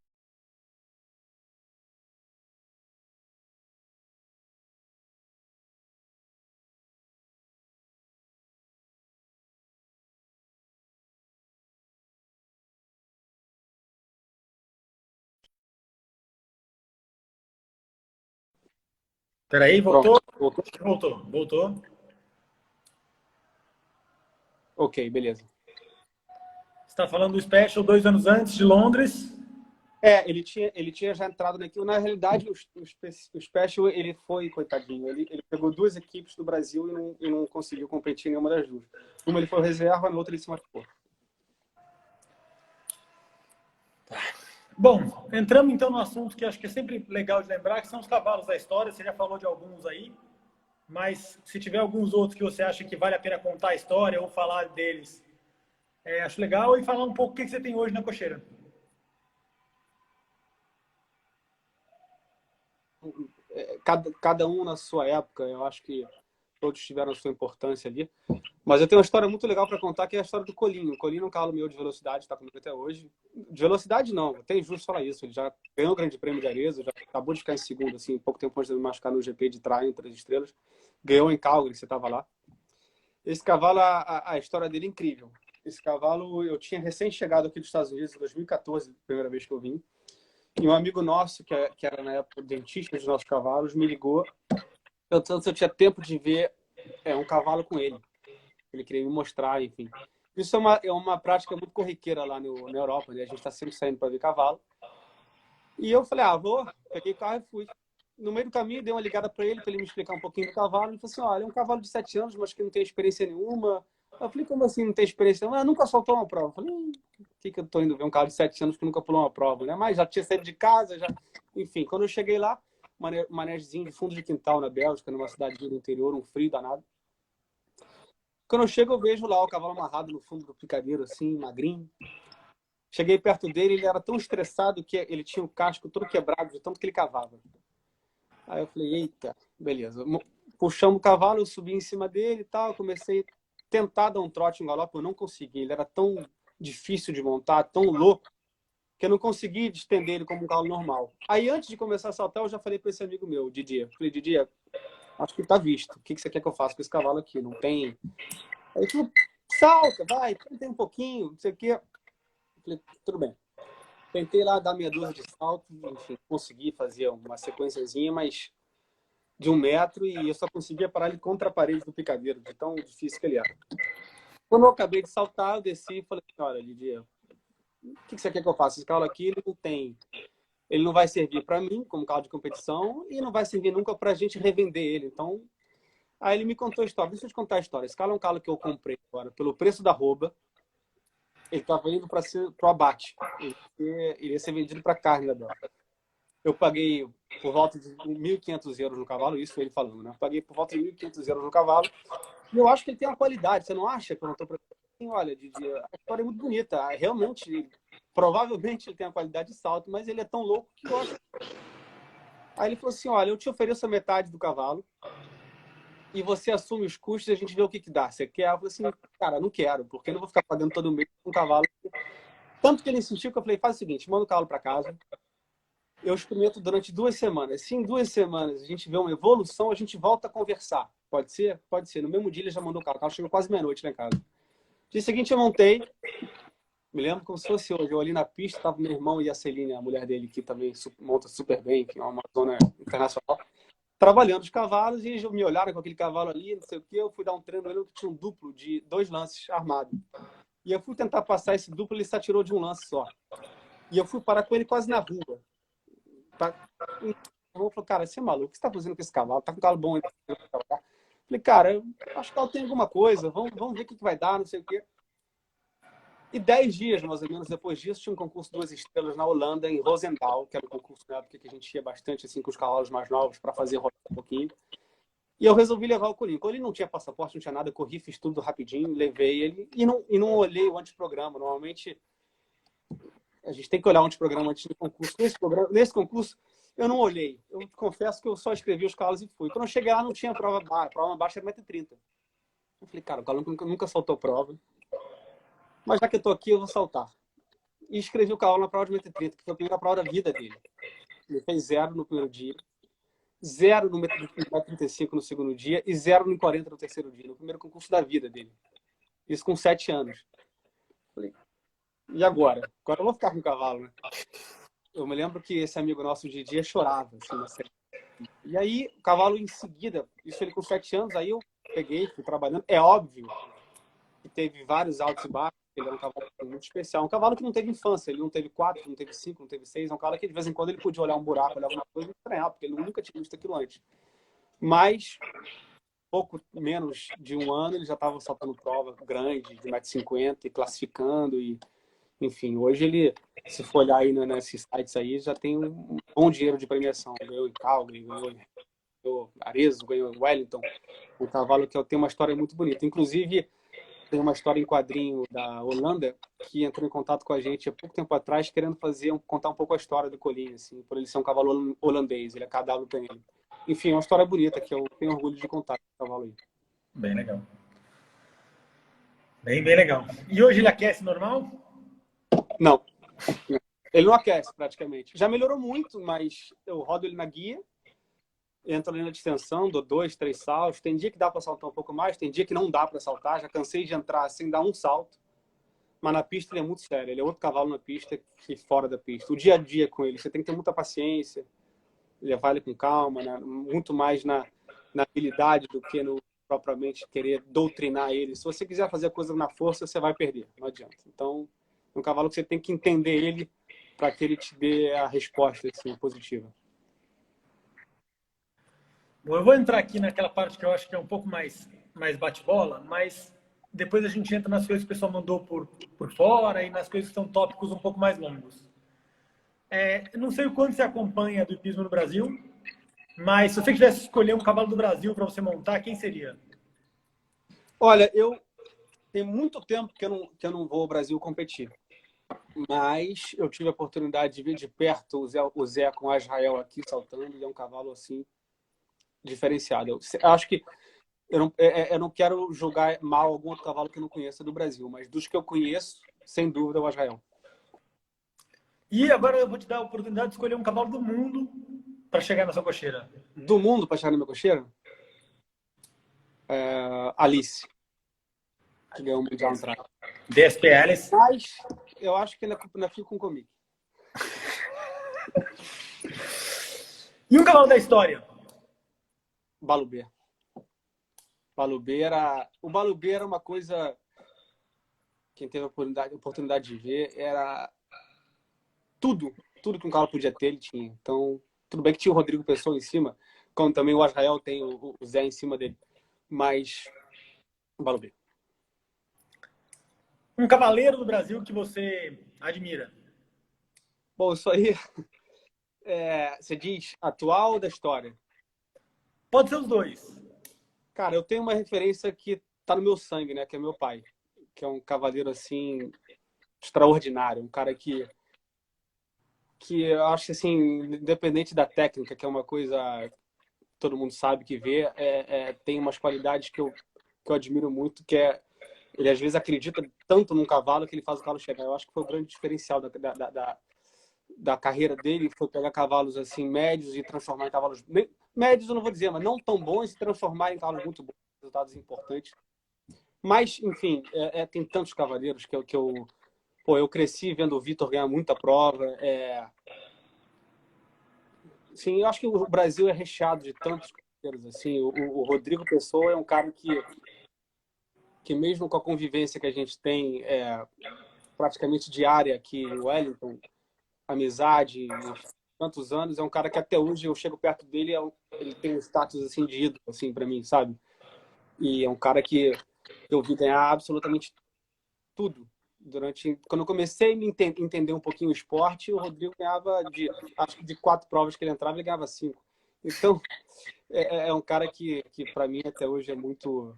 Peraí, voltou? Pronto, voltou? Voltou. Ok, beleza. Você está falando do Special 2 anos antes de Londres. Ele tinha já entrado naquilo. Na realidade, o Special, ele foi, coitadinho, ele pegou 2 equipes do Brasil e não conseguiu competir em nenhuma das 2. Uma ele foi reserva, na outra ele se machucou. Bom, entramos então no assunto que acho que é sempre legal de lembrar, que são os cavalos da história. Você já falou de alguns aí, mas se tiver alguns outros que você acha que vale a pena contar a história ou falar deles, acho legal. E falar um pouco o que você tem hoje na cocheira. Cada um na sua época, eu acho que todos tiveram a sua importância ali. Mas eu tenho uma história muito legal para contar, que é a história do Colinho. O Colinho é um cavalo meu de velocidade, está comigo até hoje. De velocidade, não, tem justo falar isso. Ele já ganhou o Grande Prêmio de Arezzo, já acabou de ficar em segundo, assim, pouco tempo antes de me machucar no GP de Tryon, 3 estrelas. Ganhou em Calgary, você estava lá. Esse cavalo, a história dele é incrível. Esse cavalo, eu tinha recém-chegado aqui dos Estados Unidos em 2014, primeira vez que eu vim. E um amigo nosso, que era na época dentista dos nossos cavalos, me ligou perguntando se eu tinha tempo de ver um cavalo com ele. Ele queria me mostrar, enfim. Isso é uma prática muito corriqueira lá na Europa, né? A gente está sempre saindo para ver cavalo. E eu falei, peguei o carro e fui. No meio do caminho, dei uma ligada para ele me explicar um pouquinho do cavalo. Ele falou assim, olha, é um cavalo de 7 anos, mas que não tem experiência nenhuma. Eu falei, como assim não tem experiência nenhuma? Nunca soltou uma prova. Eu falei, que eu tô indo ver um cavalo de 7 anos que nunca pulou uma prova, né? Mas já tinha saído de casa, já... Enfim, quando eu cheguei lá, manejozinho de fundo de quintal na Bélgica, numa cidade do interior, um frio danado. Quando eu chego, eu vejo lá o cavalo amarrado no fundo do picadeiro, assim, magrinho. Cheguei perto dele, ele era tão estressado que ele tinha o casco todo quebrado, de tanto que ele cavava. Aí eu falei, eita, beleza. Puxamos o cavalo, eu subi em cima dele e tal, comecei a tentar dar um trote, um galope, eu não consegui. Ele era tão difícil de montar, tão louco, que eu não consegui estender ele como um cavalo normal. Aí, antes de começar a saltar, eu já falei para esse amigo meu, Didier. Falei, Didier, acho que tá visto. O que você quer que eu faça com esse cavalo aqui? Não tem... Aí ele falou, salta, vai, tem um pouquinho, não sei o quê. Falei, tudo bem. Tentei lá dar meia dúzia de saltos, enfim, consegui fazer uma sequenciazinha, mas de 1 metro, e eu só conseguia parar ele contra a parede do picadeiro, de tão difícil que ele era. Quando eu acabei de saltar, eu desci e falei, olha, Lidia, o que você quer que eu faça? Esse cavalo aqui, ele não vai servir para mim como cavalo de competição e não vai servir nunca para a gente revender ele. Então, aí ele me contou a história. Deixa eu te contar a história. Esse cavalo é um cavalo que eu comprei agora pelo preço da arroba. Ele estava indo para o abate. Ele ia ser vendido para carne da Bélgica. Eu paguei por volta de 1.500 euros no cavalo, isso ele falando, né? Eu paguei por volta de 1.500 euros no cavalo. E eu acho que ele tem uma qualidade. Você não acha que eu não estou preparado? Olha, Didi, a história é muito bonita. Realmente, provavelmente ele tem uma qualidade de salto, mas ele é tão louco que eu acho. Aí ele falou assim, olha, eu te ofereço a metade do cavalo e você assume os custos e a gente vê o que dá. Você quer? Eu falei assim, cara, não quero, porque eu não vou ficar pagando todo mês um cavalo. Tanto que ele insistiu que eu falei, faz o seguinte, manda o cavalo para casa, eu experimento durante 2 semanas. Se em 2 semanas a gente vê uma evolução, a gente volta a conversar. Pode ser? Pode ser. No mesmo dia ele já mandou o carro. O carro chegou quase meia-noite lá em casa. No dia seguinte eu montei. Me lembro como se fosse hoje. Eu ali na pista, estava meu irmão e a Celine, a mulher dele, que também monta super bem, que é uma zona internacional, trabalhando os cavalos, e eles me olharam com aquele cavalo ali, não sei o quê. Eu fui dar um treino, eu lembro que tinha um duplo de 2 lances armado. E eu fui tentar passar esse duplo, ele se atirou de um lance só. E eu fui parar com ele quase na rua. O irmão falou, cara, você é maluco, o que você tá fazendo com esse cavalo? Tá com um cavalo bom aí. Falei, cara, eu acho que ela tem alguma coisa, vamos ver o que vai dar, não sei o quê. E 10 dias, mais ou menos, depois disso, tinha um concurso 2 estrelas na Holanda, em Roosendaal, que era um concurso na época que a gente ia bastante assim, com os cavalos mais novos para fazer rodar um pouquinho. E eu resolvi levar o Colinho. O Colinho não tinha passaporte, não tinha nada, eu corri, fiz tudo rapidinho, levei ele e não olhei o anteprograma. Normalmente, a gente tem que olhar o anteprograma antes do concurso. Nesse concurso, eu não olhei. Eu confesso que eu só escrevi os cavalos e fui. Quando eu cheguei lá, não tinha prova baixa. A prova baixa era 1,30 m. Eu falei, cara, o cavalo nunca saltou prova. Mas já que eu tô aqui, eu vou saltar. E escrevi o cavalo na prova de 1,30 m, que foi a primeira prova da vida dele. Ele fez 0 no primeiro dia, 0 no 1,35 m no segundo dia e 0 no 40 no terceiro dia. No primeiro concurso da vida dele. Isso com 7 anos. Falei, e agora? Agora eu vou ficar com o cavalo, né? Eu me lembro que esse amigo nosso de dia chorava. Assim, e aí, o cavalo em seguida, isso ele com 7 anos, aí eu peguei, fui trabalhando. É óbvio que teve vários altos e baixos, ele era um cavalo muito especial. Um cavalo que não teve infância, ele não teve 4, não teve 5, não teve 6. É um cavalo que de vez em quando ele podia olhar um buraco, olhar alguma coisa e estranhar, porque ele nunca tinha visto aquilo antes. Mas, pouco menos de 1 ano, ele já estava saltando prova grande, de 1,50 m, e classificando e... Enfim, hoje ele, se for olhar aí nesses sites aí, já tem um bom dinheiro de premiação. Ganhou em Calgary, ganhou Arezzo, ganhou em Wellington. Um cavalo que tem uma história muito bonita. Inclusive, tem uma história em quadrinho da Holanda que entrou em contato com a gente há pouco tempo atrás, querendo contar um pouco a história do Colinho, assim, por ele ser um cavalo holandês, ele é KWPN. Enfim, é uma história bonita que eu tenho orgulho de contar com o cavalo aí. Bem legal. Bem legal. E hoje ele aquece normal? Não. Ele não aquece praticamente. Já melhorou muito, mas eu rodo ele na guia, entro ali na distensão, dou 2, 3 saltos. Tem dia que dá para saltar um pouco mais, tem dia que não dá para saltar. Já cansei de entrar sem dar um salto. Mas na pista ele é muito sério. Ele é outro cavalo na pista que fora da pista. O dia a dia com ele, você tem que ter muita paciência, levar ele com calma, né? Muito mais na habilidade do que propriamente querer doutrinar ele. Se você quiser fazer a coisa na força, você vai perder, não adianta. Então, é um cavalo que você tem que entender ele para que ele te dê a resposta assim, positiva. Bom, eu vou entrar aqui naquela parte que eu acho que é um pouco mais bate-bola, mas depois a gente entra nas coisas que o pessoal mandou por fora e nas coisas que são tópicos um pouco mais longos. Eu não sei o quanto você acompanha do hipismo no Brasil, mas se você tivesse que escolher um cavalo do Brasil para você montar, quem seria? Olha, eu tenho muito tempo que eu não vou ao Brasil competir. Mas eu tive a oportunidade de ver de perto o Zé com o Israel aqui saltando, e é um cavalo assim diferenciado. Eu acho que eu não quero julgar mal algum outro cavalo que eu não conheça do Brasil, mas dos que eu conheço, sem dúvida, é o Israel. E agora eu vou te dar a oportunidade de escolher um cavalo do mundo para chegar na sua cocheira. Do mundo para chegar na minha cocheira? Alice, que ganhou o Mundial no track. DSP Alice. Mas eu acho que ainda fico com o Comic. E um cavalo da história? Balubê. O Balubê era uma coisa... Quem teve a oportunidade de ver era tudo que um cavalo podia ter, ele tinha. Então, tudo bem que tinha o Rodrigo Pessoa em cima, como também o Israel tem o Zé em cima dele. Mas o Balubê. Um cavaleiro do Brasil que você admira? Bom, isso aí você diz atual ou da história? Pode ser os dois. Cara, eu tenho uma referência que tá no meu sangue, né? Que é meu pai. Que é um cavaleiro, assim, extraordinário. Um cara que eu acho, assim, independente da técnica, que é uma coisa que todo mundo sabe que vê, tem umas qualidades que eu admiro muito, que é ele às vezes acredita tanto num cavalo que ele faz o cavalo chegar. Eu acho que foi o grande diferencial da carreira dele, foi pegar cavalos assim médios e transformar em cavalos médios, eu não vou dizer, mas não tão bons, e transformar em cavalos muito bons, resultados importantes. Mas, enfim, tem tantos cavaleiros que eu cresci vendo o Vitor ganhar muita prova. Sim, eu acho que o Brasil é recheado de tantos cavaleiros. Assim, o Rodrigo Pessoa é um cara que mesmo com a convivência que a gente tem praticamente diária aqui em Wellington, amizade, tantos anos, é um cara que até hoje eu chego perto dele, ele tem um status assim de ídolo assim para mim, sabe? E é um cara que eu vi ganhar absolutamente tudo quando eu comecei a entender um pouquinho o esporte, o Rodrigo ganhava acho que de 4 provas que ele entrava, ele ganhava 5. Então é um cara que para mim até hoje é muito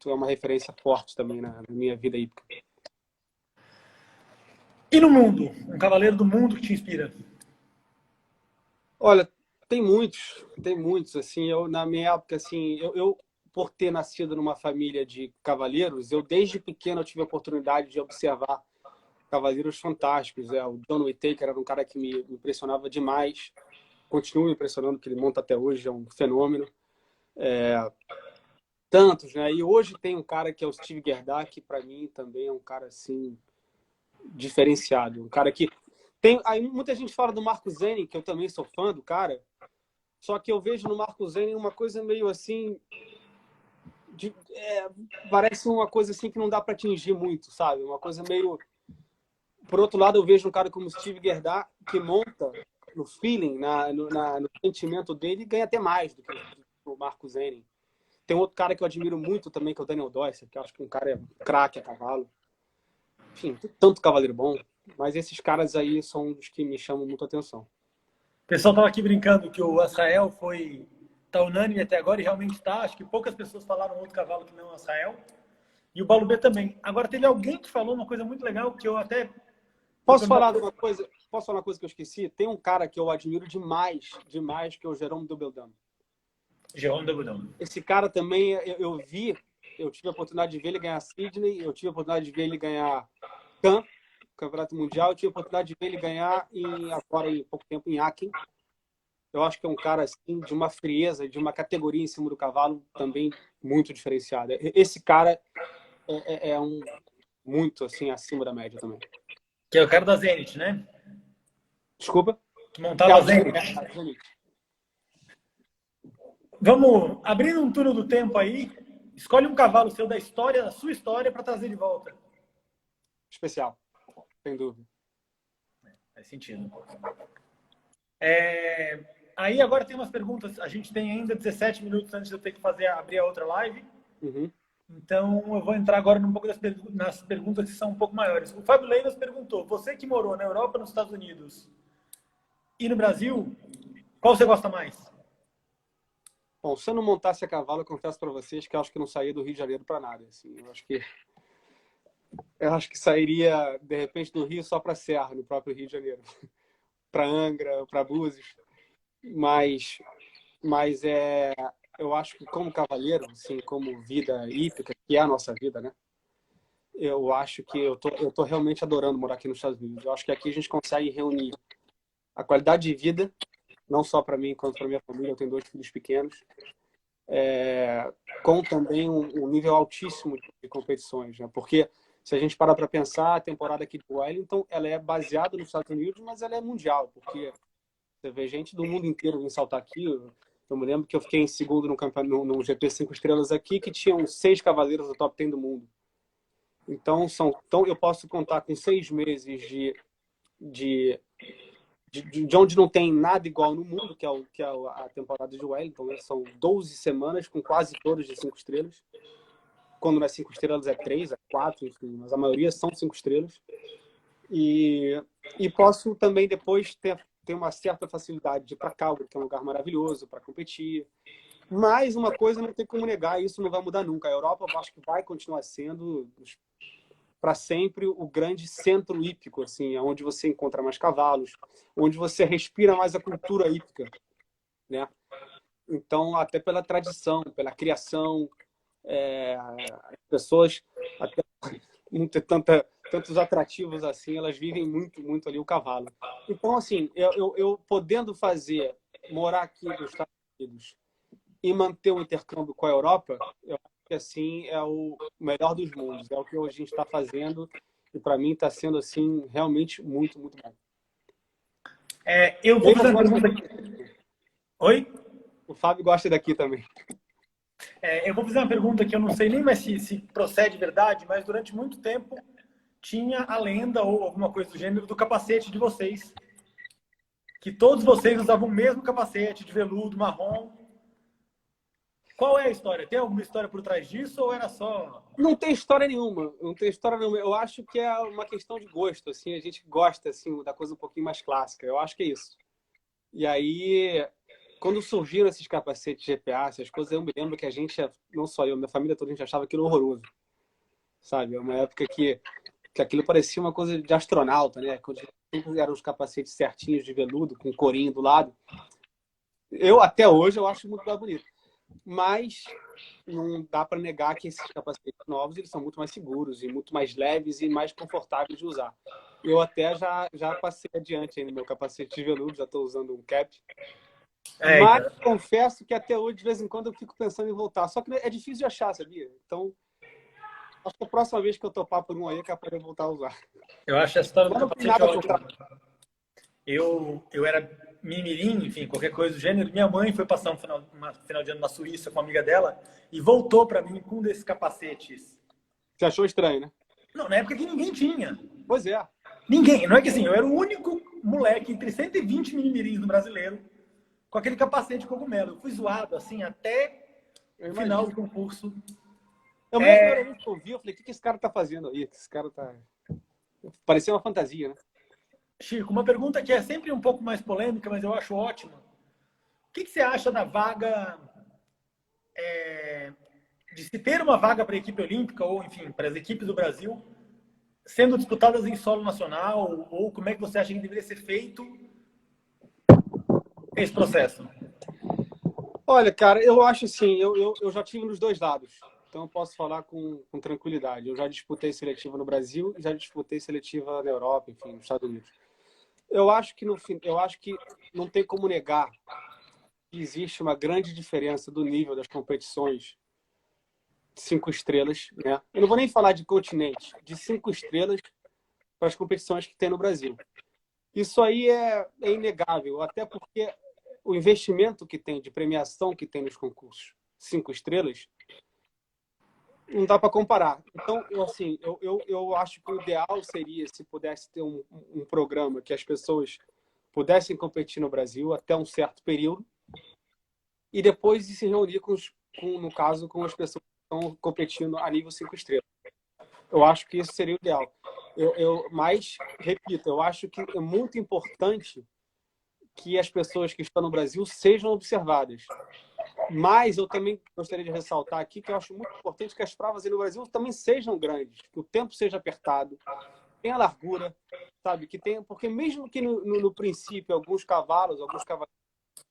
uma referência forte também na minha vida hípica. E no mundo? Um cavaleiro do mundo que te inspira? Olha, tem muitos, assim, na minha época, assim, eu por ter nascido numa família de cavaleiros, eu desde pequeno eu tive a oportunidade de observar cavaleiros fantásticos. O John Whittaker era um cara que me impressionava demais, continua me impressionando, que ele monta até hoje, é um fenômeno. Tantos, né? E hoje tem um cara que é o Steve Gerdau, que para mim também é um cara, assim, diferenciado. Um cara que aí muita gente fala do Marco Zeni, que eu também sou fã do cara, só que eu vejo no Marco Zeni uma coisa meio assim parece uma coisa assim que não dá para atingir muito, sabe? Uma coisa meio... Por outro lado, eu vejo um cara como Steve Gerdau, que monta no feeling, no sentimento dele, e ganha até mais do que o Marco Zeni. Tem outro cara que eu admiro muito também, que é o Daniel Deusser, que eu acho que um cara é craque a cavalo. Enfim, tem tanto cavaleiro bom, mas esses caras aí são os que me chamam muito a atenção. O pessoal estava aqui brincando que o Israel tá unânime até agora, e realmente está. Acho que poucas pessoas falaram outro cavalo que não o Israel. E o Balubê também. Agora, teve alguém que falou uma coisa muito legal que eu até... Posso falar uma coisa que eu esqueci? Tem um cara que eu admiro demais, que é o Jérôme Dubbeldam. Jérôme Dubbeldam. Esse cara também, eu tive a oportunidade de ver ele ganhar Sydney, eu tive a oportunidade de ver ele ganhar Cannes, Campeonato Mundial, eu tive a oportunidade de ver ele ganhar agora em pouco tempo em Aachen. Eu acho que é um cara assim, de uma frieza, de uma categoria em cima do cavalo também muito diferenciada. Esse cara é um muito assim acima da média também. Que é o cara da Zenit, né? Desculpa? Que montava a Zenit. Vamos abrindo um túnel do tempo aí. Escolhe um cavalo seu da história, da sua história, para trazer de volta. Especial, sem dúvida. Faz sentido. Aí agora tem umas perguntas. A gente tem ainda 17 minutos antes de eu ter que abrir a outra live. Uhum. Então eu vou entrar agora um pouco nas perguntas que são um pouco maiores. O Fábio Leiras perguntou: você que morou na Europa, nos Estados Unidos e no Brasil, qual você gosta mais? Bom, se eu não montasse a cavalo, eu confesso para vocês que eu acho que não saía do Rio de Janeiro para nada. Assim, eu acho que sairia, de repente, do Rio só para Serra, no próprio Rio de Janeiro. Para Angra, para Búzios. Mas eu acho que como cavaleiro, assim, como vida hípica, que é a nossa vida, né? Eu acho que eu tô realmente adorando morar aqui nos Estados Unidos. Eu acho que aqui a gente consegue reunir a qualidade de vida, não só para mim, quanto para minha família. Eu tenho 2 filhos pequenos. Com também um nível altíssimo de competições, né? Porque se a gente parar para pensar, a temporada aqui do Wellington, ela é baseada nos Estados Unidos, mas ela é mundial, porque você vê gente do mundo inteiro vir saltar aqui. Eu me lembro que eu fiquei em segundo no GP 5 estrelas aqui, que tinham 6 cavaleiros do top 10 do mundo. Então eu posso contar com 6 meses de onde não tem nada igual no mundo, que é a temporada de Wellington, né? São 12 semanas com quase todas de 5 estrelas. Quando não é 5 estrelas, é 3, é 4, enfim, mas a maioria são 5 estrelas. E posso também depois ter uma certa facilidade de ir para Calgary, que é um lugar maravilhoso para competir. Mas uma coisa não tem como negar, isso não vai mudar nunca. A Europa, eu acho que vai continuar sendo para sempre o grande centro hípico, assim, onde você encontra mais cavalos, onde você respira mais a cultura hípica, né? Então, até pela tradição, pela criação, as pessoas, até não ter tantos atrativos assim, elas vivem muito, muito ali o cavalo. Então, assim, eu podendo morar aqui nos Estados Unidos e manter o intercâmbio com a Europa, eu acho que assim é o melhor dos mundos. É o que a gente está fazendo e para mim está sendo assim realmente muito, muito bom. Eu vou fazer uma pergunta aqui. Oi? O Fábio gosta daqui também. Eu vou fazer uma pergunta que eu não sei nem mais se procede de verdade, mas durante muito tempo tinha a lenda ou alguma coisa do gênero do capacete de vocês. Que todos vocês usavam o mesmo capacete de veludo, marrom. Qual é a história? Tem alguma história por trás disso ou era só... Não tem história nenhuma. Não tem história nenhuma. Eu acho que é uma questão de gosto. Assim, a gente gosta assim, da coisa um pouquinho mais clássica. Eu acho que é isso. E aí, quando surgiram esses capacetes GPA, essas coisas, eu me lembro que a gente, não só eu, minha família toda, a gente achava aquilo horroroso. Sabe? É uma época que aquilo parecia uma coisa de astronauta, né? Quando eram os capacetes certinhos de veludo, com corinho do lado. Até hoje, eu acho muito mais bonito. Mas não dá para negar que esses capacetes novos eles são muito mais seguros e muito mais leves e mais confortáveis de usar. Eu até já passei adiante aí no meu capacete de veludo, já estou usando um cap. Mas então... confesso que até hoje, de vez em quando, eu fico pensando em voltar. Só que é difícil de achar, sabia? Então, acho que a próxima vez que eu topar por um aí é capaz de eu voltar a usar. Eu acho a história do capacete ótima. Contra... Eu era mimirim, enfim, qualquer coisa do gênero. Minha mãe foi passar um final de ano na Suíça com uma amiga dela e voltou para mim com um desses capacetes. Você achou estranho, né? Não, na época que ninguém tinha. Pois é. Ninguém. Não é que assim, eu era o único moleque entre 120 minimirins no brasileiro com aquele capacete de cogumelo. Eu fui zoado, assim, até o final do concurso. Eu mesmo, primeira vez que eu vi, eu falei, o que esse cara tá fazendo aí? Esse cara tá... Parecia uma fantasia, né? Chico, uma pergunta que é sempre um pouco mais polêmica, mas eu acho ótima. O que você acha da vaga... de se ter uma vaga para a equipe olímpica, ou, enfim, para as equipes do Brasil, sendo disputadas em solo nacional, ou como é que você acha que deveria ser feito esse processo? Olha, cara, eu acho assim, eu já tive nos dois lados, então eu posso falar com tranquilidade. Eu já disputei seletiva no Brasil e já disputei seletiva na Europa, enfim, nos Estados Unidos. Eu acho que não tem como negar que existe uma grande diferença do nível das competições de 5 estrelas, né? Eu não vou nem falar de continente, de 5 estrelas para as competições que tem no Brasil. Isso aí é inegável, até porque o investimento que tem, de premiação que tem nos concursos 5 estrelas, não dá para comparar. Então, eu acho que o ideal seria se pudesse ter um programa que as pessoas pudessem competir no Brasil até um certo período e depois de se reunir no caso, com as pessoas que estão competindo a nível 5 estrelas. Eu acho que isso seria o ideal. Mas, repito, eu acho que é muito importante que as pessoas que estão no Brasil sejam observadas. Mas eu também gostaria de ressaltar aqui que eu acho muito importante que as provas aí no Brasil também sejam grandes, que o tempo seja apertado, tenha largura, sabe? Porque mesmo que no princípio alguns cavalos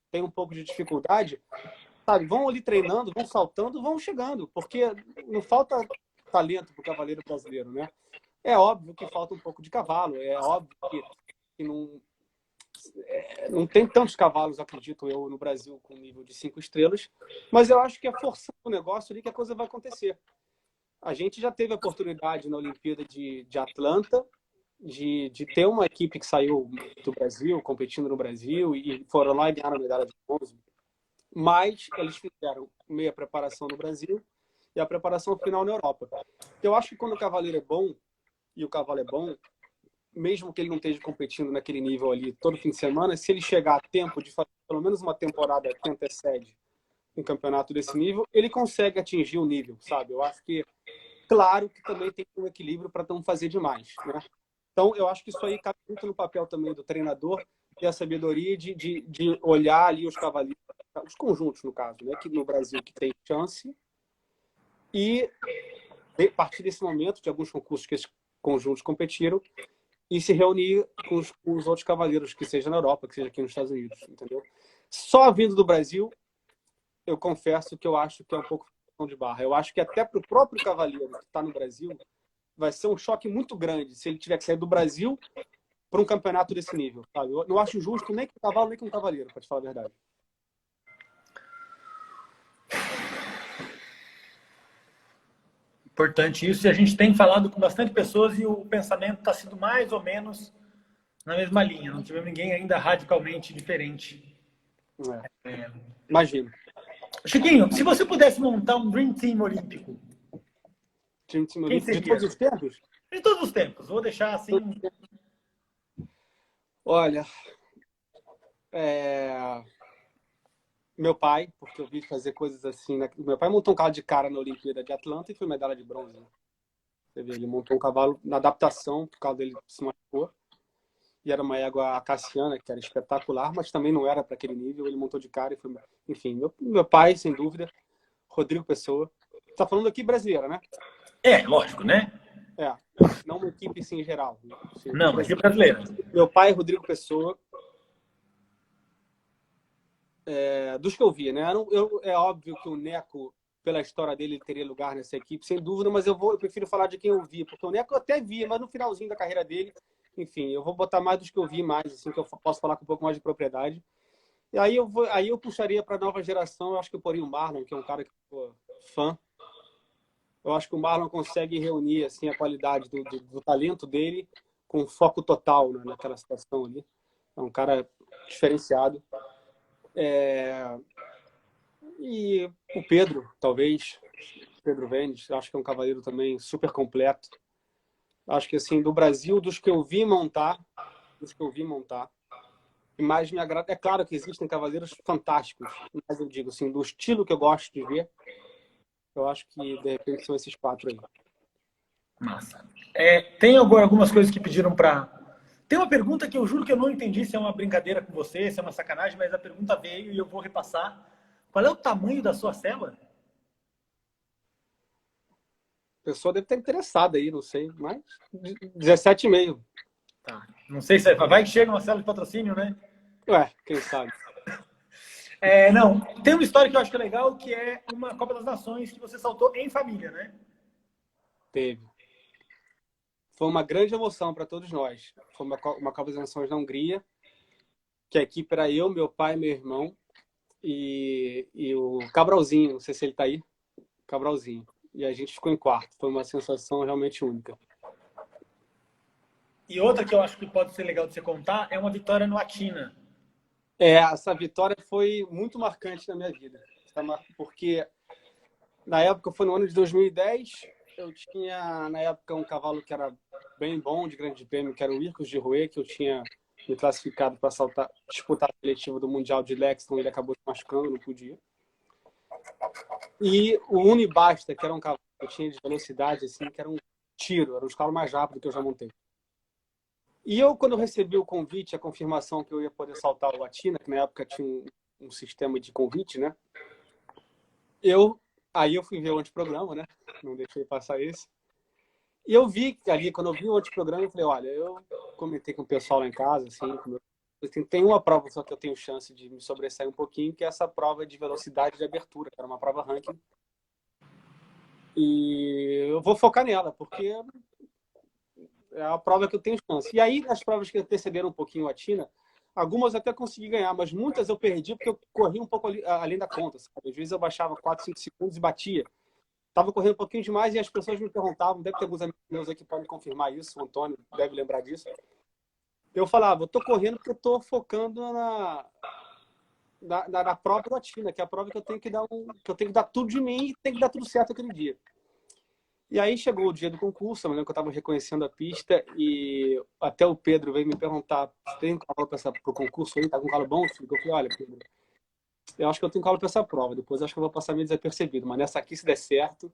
tenham um pouco de dificuldade, sabe? Vão ali treinando, vão saltando, vão chegando, porque não falta talento para o cavaleiro brasileiro, né? É óbvio que falta um pouco de cavalo, é óbvio que não tem tantos cavalos, acredito eu, no Brasil com nível de 5 estrelas, mas eu acho que é forçando o negócio ali que a coisa vai acontecer. A gente já teve a oportunidade na Olimpíada de Atlanta de ter uma equipe que saiu do Brasil, competindo no Brasil, e foram lá e ganharam a medalha de bronze. Mas eles fizeram meia preparação no Brasil e a preparação final na Europa. Eu acho que quando o cavaleiro é bom, e o cavalo é bom, mesmo que ele não esteja competindo naquele nível ali todo fim de semana, se ele chegar a tempo de fazer pelo menos uma temporada que antecede um campeonato desse nível, ele consegue atingir o nível, sabe? Eu acho que, claro que também tem um equilíbrio para não fazer demais, né? Então, eu acho que isso aí cabe muito no papel também do treinador e a sabedoria de olhar ali os cavaleiros, os conjuntos, no caso, né? Que no Brasil que tem chance e, a partir desse momento, de alguns concursos que esses conjuntos competiram, e se reunir com os outros cavaleiros, que seja na Europa, que seja aqui nos Estados Unidos, entendeu? Só vindo do Brasil, eu confesso que eu acho que é um pouco de barra. Eu acho que até para o próprio cavaleiro que está no Brasil, vai ser um choque muito grande se ele tiver que sair do Brasil para um campeonato desse nível, sabe? Eu não acho justo nem com o cavalo, nem com o cavaleiro, para te falar a verdade. Importante isso, e a gente tem falado com bastante pessoas e o pensamento está sendo mais ou menos na mesma linha. Não tivemos ninguém ainda radicalmente diferente. Imagino. Chiquinho, se você pudesse montar um Dream Team olímpico, Time quem de seria? todos os tempos? De todos os tempos. Vou deixar assim. Olha, meu pai, porque eu vi fazer coisas assim. Né? Meu pai montou um carro de cara na Olimpíada de Atlanta e foi medalha de bronze. Né? Você vê, ele montou um cavalo na adaptação, por causa dele se machucou. E era uma égua cassiana, que era espetacular, mas também não era para aquele nível. Ele montou de cara e foi. Enfim, meu pai, sem dúvida, Rodrigo Pessoa. Você está falando aqui brasileira, né? Lógico, né? Não uma equipe assim, em geral. Assim, Não, mas é brasileira. Meu pai, Rodrigo Pessoa. Dos que eu vi, né? É óbvio que o Neco, pela história dele, ele teria lugar nessa equipe, sem dúvida, mas eu prefiro falar de quem eu vi, porque o Neco eu até via, mas no finalzinho da carreira dele, enfim, eu vou botar mais dos que eu vi mais, assim, que eu posso falar com um pouco mais de propriedade. E aí eu puxaria para a nova geração, eu acho que eu poria o Marlon, que é um cara que eu sou fã. Eu acho que o Marlon consegue reunir assim, a qualidade do talento dele com foco total, né, naquela situação ali. É um cara diferenciado. E o Pedro, talvez, Pedro Vendes, acho que é um cavaleiro também super completo. Acho que, assim, do Brasil, dos que eu vi montar, e mais me agrada. É claro que existem cavaleiros fantásticos, mas eu digo, assim, do estilo que eu gosto de ver, eu acho que, de repente, são esses 4 aí. Massa. Tem algumas coisas que pediram para. Tem uma pergunta que eu juro que eu não entendi se é uma brincadeira com você, se é uma sacanagem, mas a pergunta veio e eu vou repassar. Qual é o tamanho da sua cela? A pessoa deve estar interessada aí, não sei, mas 17,5. Tá. Não sei se vai que chega uma cela de patrocínio, né? Ué, quem sabe? Não, tem uma história que eu acho que é legal, que é uma Copa das Nações que você saltou em família, né? Teve. Foi uma grande emoção para todos nós. Foi uma Copa das Nações na Hungria, que a equipe era eu, meu pai e meu irmão, e o Cabralzinho, não sei se ele está aí, Cabralzinho. E a gente ficou em quarto. Foi uma sensação realmente única. E outra que eu acho que pode ser legal de você contar é uma vitória no Atina. Essa vitória foi muito marcante na minha vida, porque na época foi no ano de 2010, eu tinha na época um cavalo que era bem bom de grande prêmio, que era o Ircos de Rouet, que eu tinha me classificado para disputar a seletiva do Mundial de Lexington, ele acabou se machucando, não podia. E o Unibasta, que era um cavalo que eu tinha de velocidade, assim, que era um tiro, era um cavalo mais rápido que eu já montei. E eu, quando eu recebi o convite, a confirmação que eu ia poder saltar o Atina, que na época tinha um sistema de convite, né? Aí eu fui ver o anteprograma, né? Não deixei passar esse. E eu vi ali, quando eu vi o anteprograma, eu falei, olha, eu comentei com o pessoal lá em casa, assim, tem uma prova só que eu tenho chance de me sobressair um pouquinho, que é essa prova de velocidade de abertura, que era uma prova ranking. E eu vou focar nela, porque é a prova que eu tenho chance. E aí, as provas que antecederam um pouquinho a Tina, algumas eu até consegui ganhar, mas muitas eu perdi porque eu corri um pouco além da conta, sabe? Às vezes eu baixava 4, 5 segundos e batia. Tava correndo um pouquinho demais e as pessoas me perguntavam, deve ter alguns amigos meus aí que podem confirmar isso, o Antônio deve lembrar disso. Eu falava, eu tô correndo porque eu tô focando na prova da Tina, que é a prova que eu tenho que dar tudo de mim e tem que dar tudo certo aquele dia. E aí chegou o dia do concurso, eu me lembro que eu estava reconhecendo a pista e até o Pedro veio me perguntar, tem um cavalo para o concurso aí? Tá com um cavalo bom? Eu falei, olha, Pedro, eu acho que eu tenho cavalo para essa prova, depois eu acho que eu vou passar meio desapercebido, mas nessa aqui, se der certo,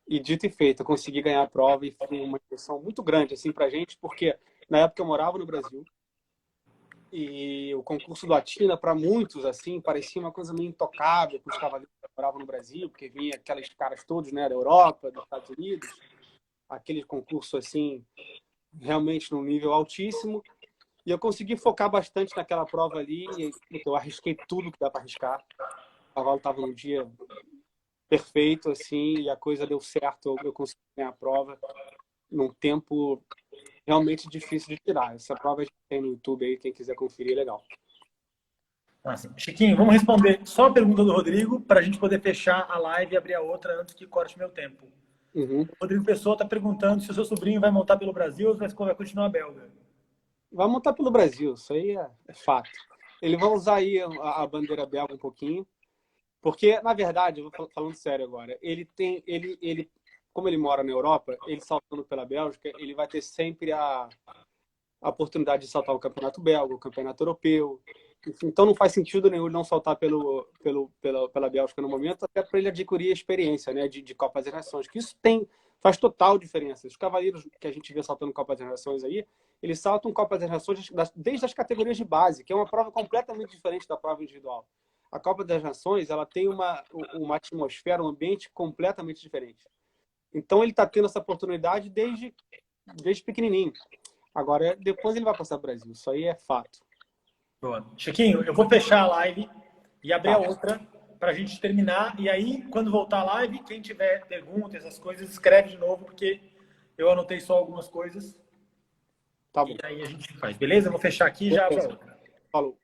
e dito e feito, eu consegui ganhar a prova e foi uma emoção muito grande assim, pra gente, porque na época eu morava no Brasil e o concurso do Atina, para muitos, assim, parecia uma coisa meio intocável para os cavaleiros que moravam no Brasil, porque vinha aqueles caras todos, né, da Europa, dos Estados Unidos, aquele concurso, assim, realmente num nível altíssimo. E eu consegui focar bastante naquela prova ali, e eu arrisquei tudo que dá para arriscar. O cavalo estava no dia perfeito, assim, e a coisa deu certo, eu consegui ganhar a prova num tempo realmente difícil de tirar. Essa prova a gente tem no YouTube aí, quem quiser conferir, é legal. Nossa. Chiquinho, vamos responder só a pergunta do Rodrigo para a gente poder fechar a live e abrir a outra antes que corte meu tempo. Uhum. O Rodrigo Pessoa está perguntando se o seu sobrinho vai montar pelo Brasil ou vai continuar belga. Vai montar pelo Brasil, isso aí é fato. Ele vai usar aí a bandeira belga um pouquinho, porque, na verdade, eu vou falando sério agora, como ele mora na Europa, ele saltando pela Bélgica, ele vai ter sempre a oportunidade de saltar o campeonato belga, o campeonato europeu. Então não faz sentido nenhum ele não saltar pela Bélgica no momento, até para ele adquirir a experiência, né, de Copas das Nações, que isso faz total diferença. Os cavaleiros que a gente vê saltando Copas das Nações aí, eles saltam Copas das Nações desde as categorias de base, que é uma prova completamente diferente da prova individual. A Copa das Nações, ela tem uma atmosfera, um ambiente completamente diferente. Então ele está tendo essa oportunidade desde pequenininho. Agora, depois ele vai passar para o Brasil. Isso aí é fato. Boa. Chiquinho, eu vou fechar a live e abrir a outra para a gente terminar. E aí, quando voltar a live, quem tiver perguntas, essas coisas, escreve de novo, porque eu anotei só algumas coisas. Tá bom. E aí a gente faz, beleza? Eu vou fechar aqui e já abro a outra. Falou.